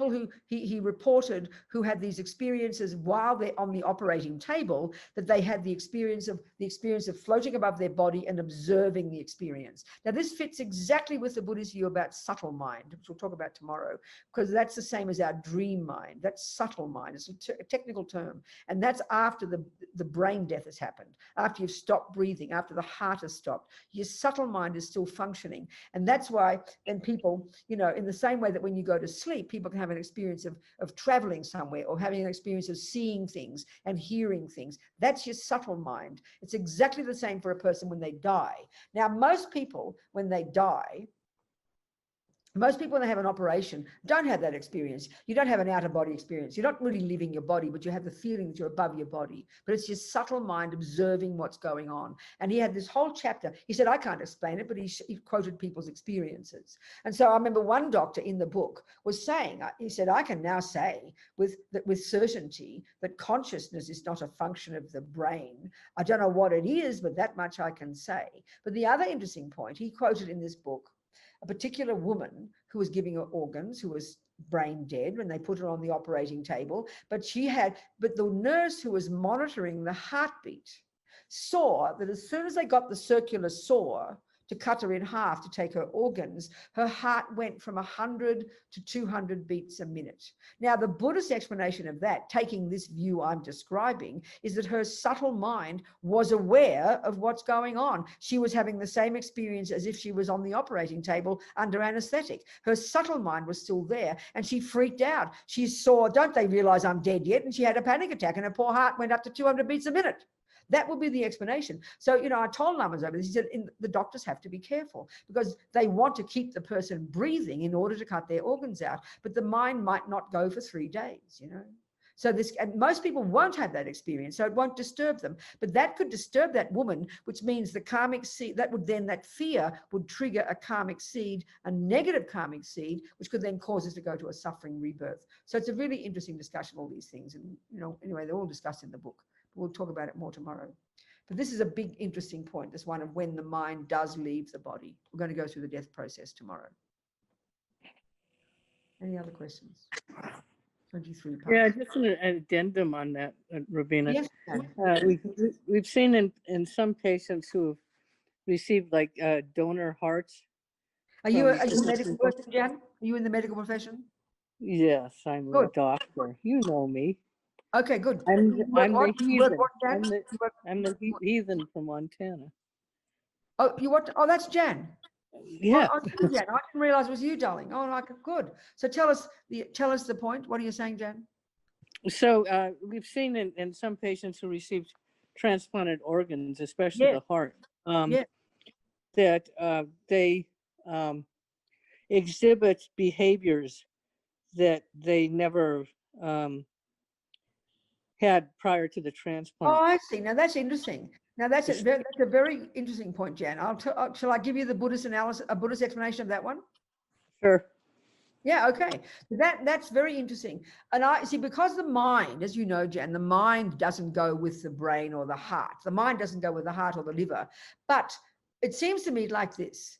who he reported who had these experiences while they're on the operating table, that they had the experience of floating above their body and observing the experience. Now this fits exactly with the Buddhist view about subtle mind, which we'll talk about tomorrow, because that's the same as our dream mind. That's subtle mind. It's a technical term, and that's after the brain death has happened, after you've stopped breathing, after the heart has stopped. Your subtle mind is still functioning, and that's why then people, you know, in the same way that when you go to sleep, people can have an experience of traveling somewhere or having an experience of seeing things and hearing things. That's your subtle mind. It's exactly the same for a person when they die. Now, most people, when they die, most people when they have an operation don't have that experience. You don't have an out-of-body experience. You're not really leaving your body, but you have the feeling that you're above your body. But it's your subtle mind observing what's going on. And he had this whole chapter. He said, I can't explain it, but he quoted people's experiences. And so I remember one doctor in the book was saying, he said, I can now say with certainty that consciousness is not a function of the brain. I don't know what it is, but that much I can say. But the other interesting point, he quoted in this book, a particular woman who was giving her organs, who was brain dead when they put her on the operating table, but the nurse who was monitoring the heartbeat saw that as soon as they got the circular saw to cut her in half to take her organs, her heart went from 100 to 200 beats a minute. Now, the Buddhist explanation of that, taking this view I'm describing, is that her subtle mind was aware of what's going on. She was having the same experience as if she was on the operating table under anesthetic. Her subtle mind was still there, and she freaked out. She saw, don't they realize I'm dead yet? And she had a panic attack, and her poor heart went up to 200 beats a minute. That would be the explanation. So, you know, I told Lama Zopa this. He said the doctors have to be careful because they want to keep the person breathing in order to cut their organs out, but the mind might not go for 3 days, you know. So and most people won't have that experience, so it won't disturb them. But that could disturb that woman, which means the karmic seed, that fear would trigger a karmic seed, a negative karmic seed, which could then cause us to go to a suffering rebirth. So it's a really interesting discussion, all these things. And, you know, anyway, they're all discussed in the book. We'll talk about it more tomorrow. But this is a big, interesting point, this one of when the mind does leave the body. We're going to go through the death process tomorrow. Any other questions? 23 parts. Yeah, just an addendum on that, Robina. Yes. We've seen in some patients who have received like donor hearts. Are you a from- medical person, Jan? Are you in the medical profession? Yes, I'm a Good. doctor. You know me. Okay, good. I'm You work the what? You work heathen. what, Jan? You work- I'm the heathen from Montana. Oh, you what? Oh, that's Jan. Yeah. Oh, Jan. I didn't realize it was you, darling. Oh, like good. So tell us the point. What are you saying, Jan? So we've seen in some patients who received transplanted organs, especially Yeah. the heart, Yeah. that they exhibit behaviors that they never had prior to the transplant. Oh, I see. Now that's interesting. Now that's a very interesting point, Jan. Shall I give you the Buddhist analysis, a Buddhist explanation of that one? Sure. Yeah, okay. That's very interesting. And I see, because the mind, as you know, Jan, the mind doesn't go with the brain or the heart. The mind doesn't go with the heart or the liver. But it seems to me like this,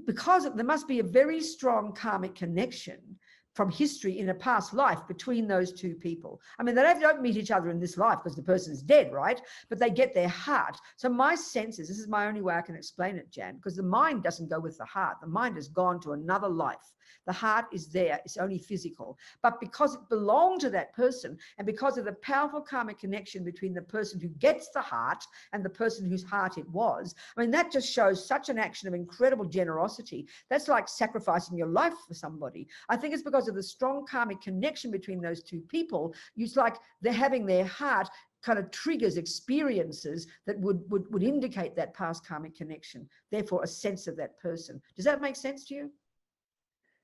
because there must be a very strong karmic connection from history in a past life between those two people. I mean, they don't meet each other in this life because the person's dead, right? But they get their heart. So my sense is, this is my only way I can explain it, Jan, because the mind doesn't go with the heart. The mind has gone to another life. The heart is there, it's only physical. But because it belonged to that person, and because of the powerful karmic connection between the person who gets the heart and the person whose heart it was, I mean, that just shows such an action of incredible generosity. That's like sacrificing your life for somebody. I think it's because of the strong karmic connection between those two people. It's like they're having their heart kind of triggers experiences that would indicate that past karmic connection, therefore a sense of that person. Does that make sense to you?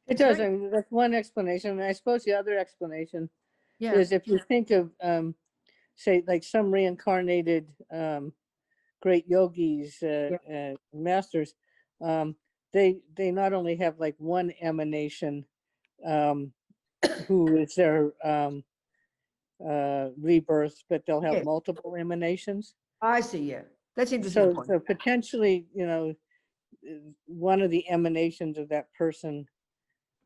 It does. I mean, that's one explanation. And I suppose the other explanation is if you think of, say, like some reincarnated great yogis, masters, they not only have like one emanation who is their rebirth, but they'll have Yeah. multiple emanations. I see. Yeah, that's interesting point. So potentially, one of the emanations of that person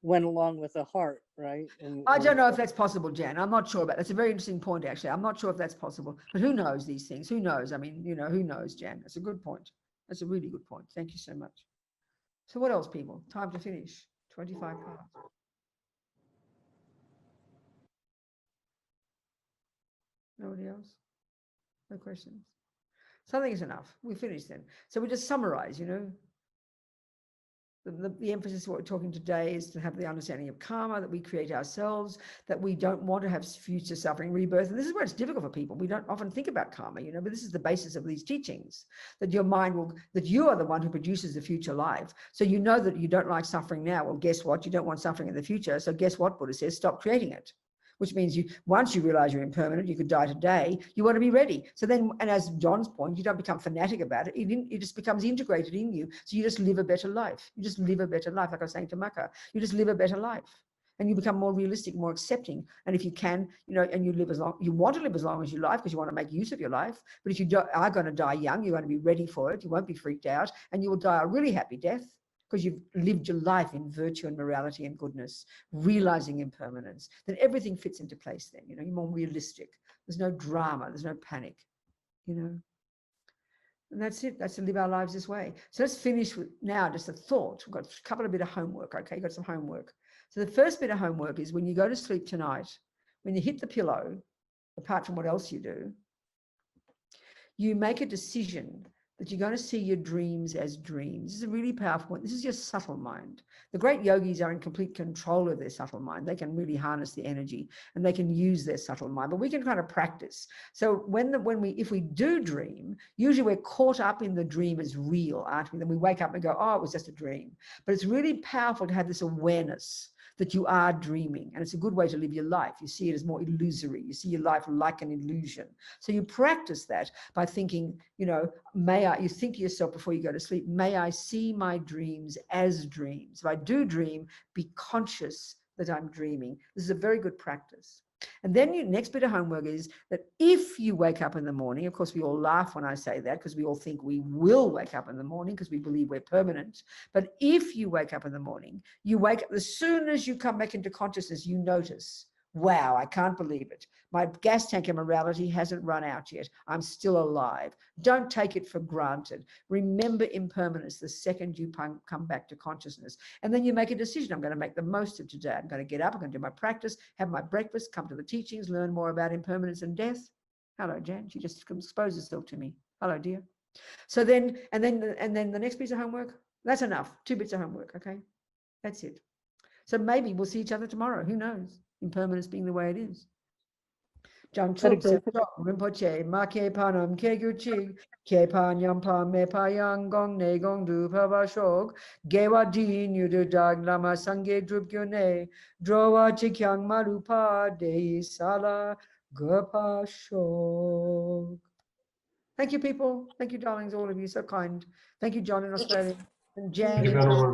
went along with the heart, right? I don't know if that's possible, Jan. I'm not sure, but that's a very interesting point, actually. I'm not sure if that's possible, but who knows these things? Who knows? I mean, who knows, Jan? That's a good point. That's a really good point. Thank you so much. So what else, people? Time to finish. 25 past. Nobody else? No questions? Something is enough. We finished then. So we just summarize, the emphasis of what we're talking today is to have the understanding of karma that we create ourselves, that we don't want to have future suffering, rebirth. And this is where it's difficult for people. We don't often think about karma, but this is the basis of these teachings, that your mind that you are the one who produces the future life. So you know that you don't like suffering now. Well, guess what? You don't want suffering in the future. So guess what Buddha says? Stop creating it. Which means once you realize you're impermanent, you could die today, you want to be ready. So then, and as John's point, you don't become fanatic about it. It just becomes integrated in you. So you just live a better life. You just live a better life. Like I was saying to Maka, you just live a better life. And you become more realistic, more accepting. And if you can, and you live as long, you want to live as long as you like because you want to make use of your life. But if you are going to die young, you're going to be ready for it. You won't be freaked out. And you will die a really happy death, because you've lived your life in virtue and morality and goodness, realizing impermanence, then everything fits into place then, you're more realistic. There's no drama, there's no panic, And that's it. That's to live our lives this way. So let's finish with now just a thought. We've got a couple of bit of homework, okay? You've got some homework. So the first bit of homework is when you go to sleep tonight, when you hit the pillow, apart from what else you do, you make a decision that you're going to see your dreams as dreams. This is a really powerful point. This is your subtle mind. The great yogis are in complete control of their subtle mind. They can really harness the energy and they can use their subtle mind, but we can kind of practice. So if we do dream, usually we're caught up in the dream as real, aren't we? Then we wake up and go, oh, it was just a dream. But it's really powerful to have this awareness that you are dreaming. And it's a good way to live your life. You see it as more illusory. You see your life like an illusion. So you practice that by thinking, you think to yourself before you go to sleep, may I see my dreams as dreams. If I do dream, be conscious that I'm dreaming. This is a very good practice. And then your next bit of homework is that if you wake up in the morning, of course, we all laugh when I say that because we all think we will wake up in the morning because we believe we're permanent. But if you wake up in the morning, you wake up, as soon as you come back into consciousness, you notice, wow, I can't believe it. My gas tank of morality hasn't run out yet. I'm still alive. Don't take it for granted. Remember impermanence the second you come back to consciousness. And then you make a decision. I'm going to make the most of today. I'm going to get up. I'm going to do my practice, have my breakfast, come to the teachings, learn more about impermanence and death. Hello, Jan. She just exposed herself to me. Hello, dear. So then, and then the next piece of homework, that's enough. 2 bits of homework. Okay. That's it. So maybe we'll see each other tomorrow. Who knows? Impermanence being the way it is. Jang Chub Rinpoche, Ma Ke Panam Ke Guchi, Ke Pan Yam Pa Me Pa Yang Gong Ne Gong Du Pava Shog, Gewa Din Yudu Dag Lama Sange Drup Gyone, Drowa Chikyang Marupa Dei Sala Gurpa Shog. Thank you, people. Thank you, darlings, all of you. So kind. Thank you, John in Australia. And Jan.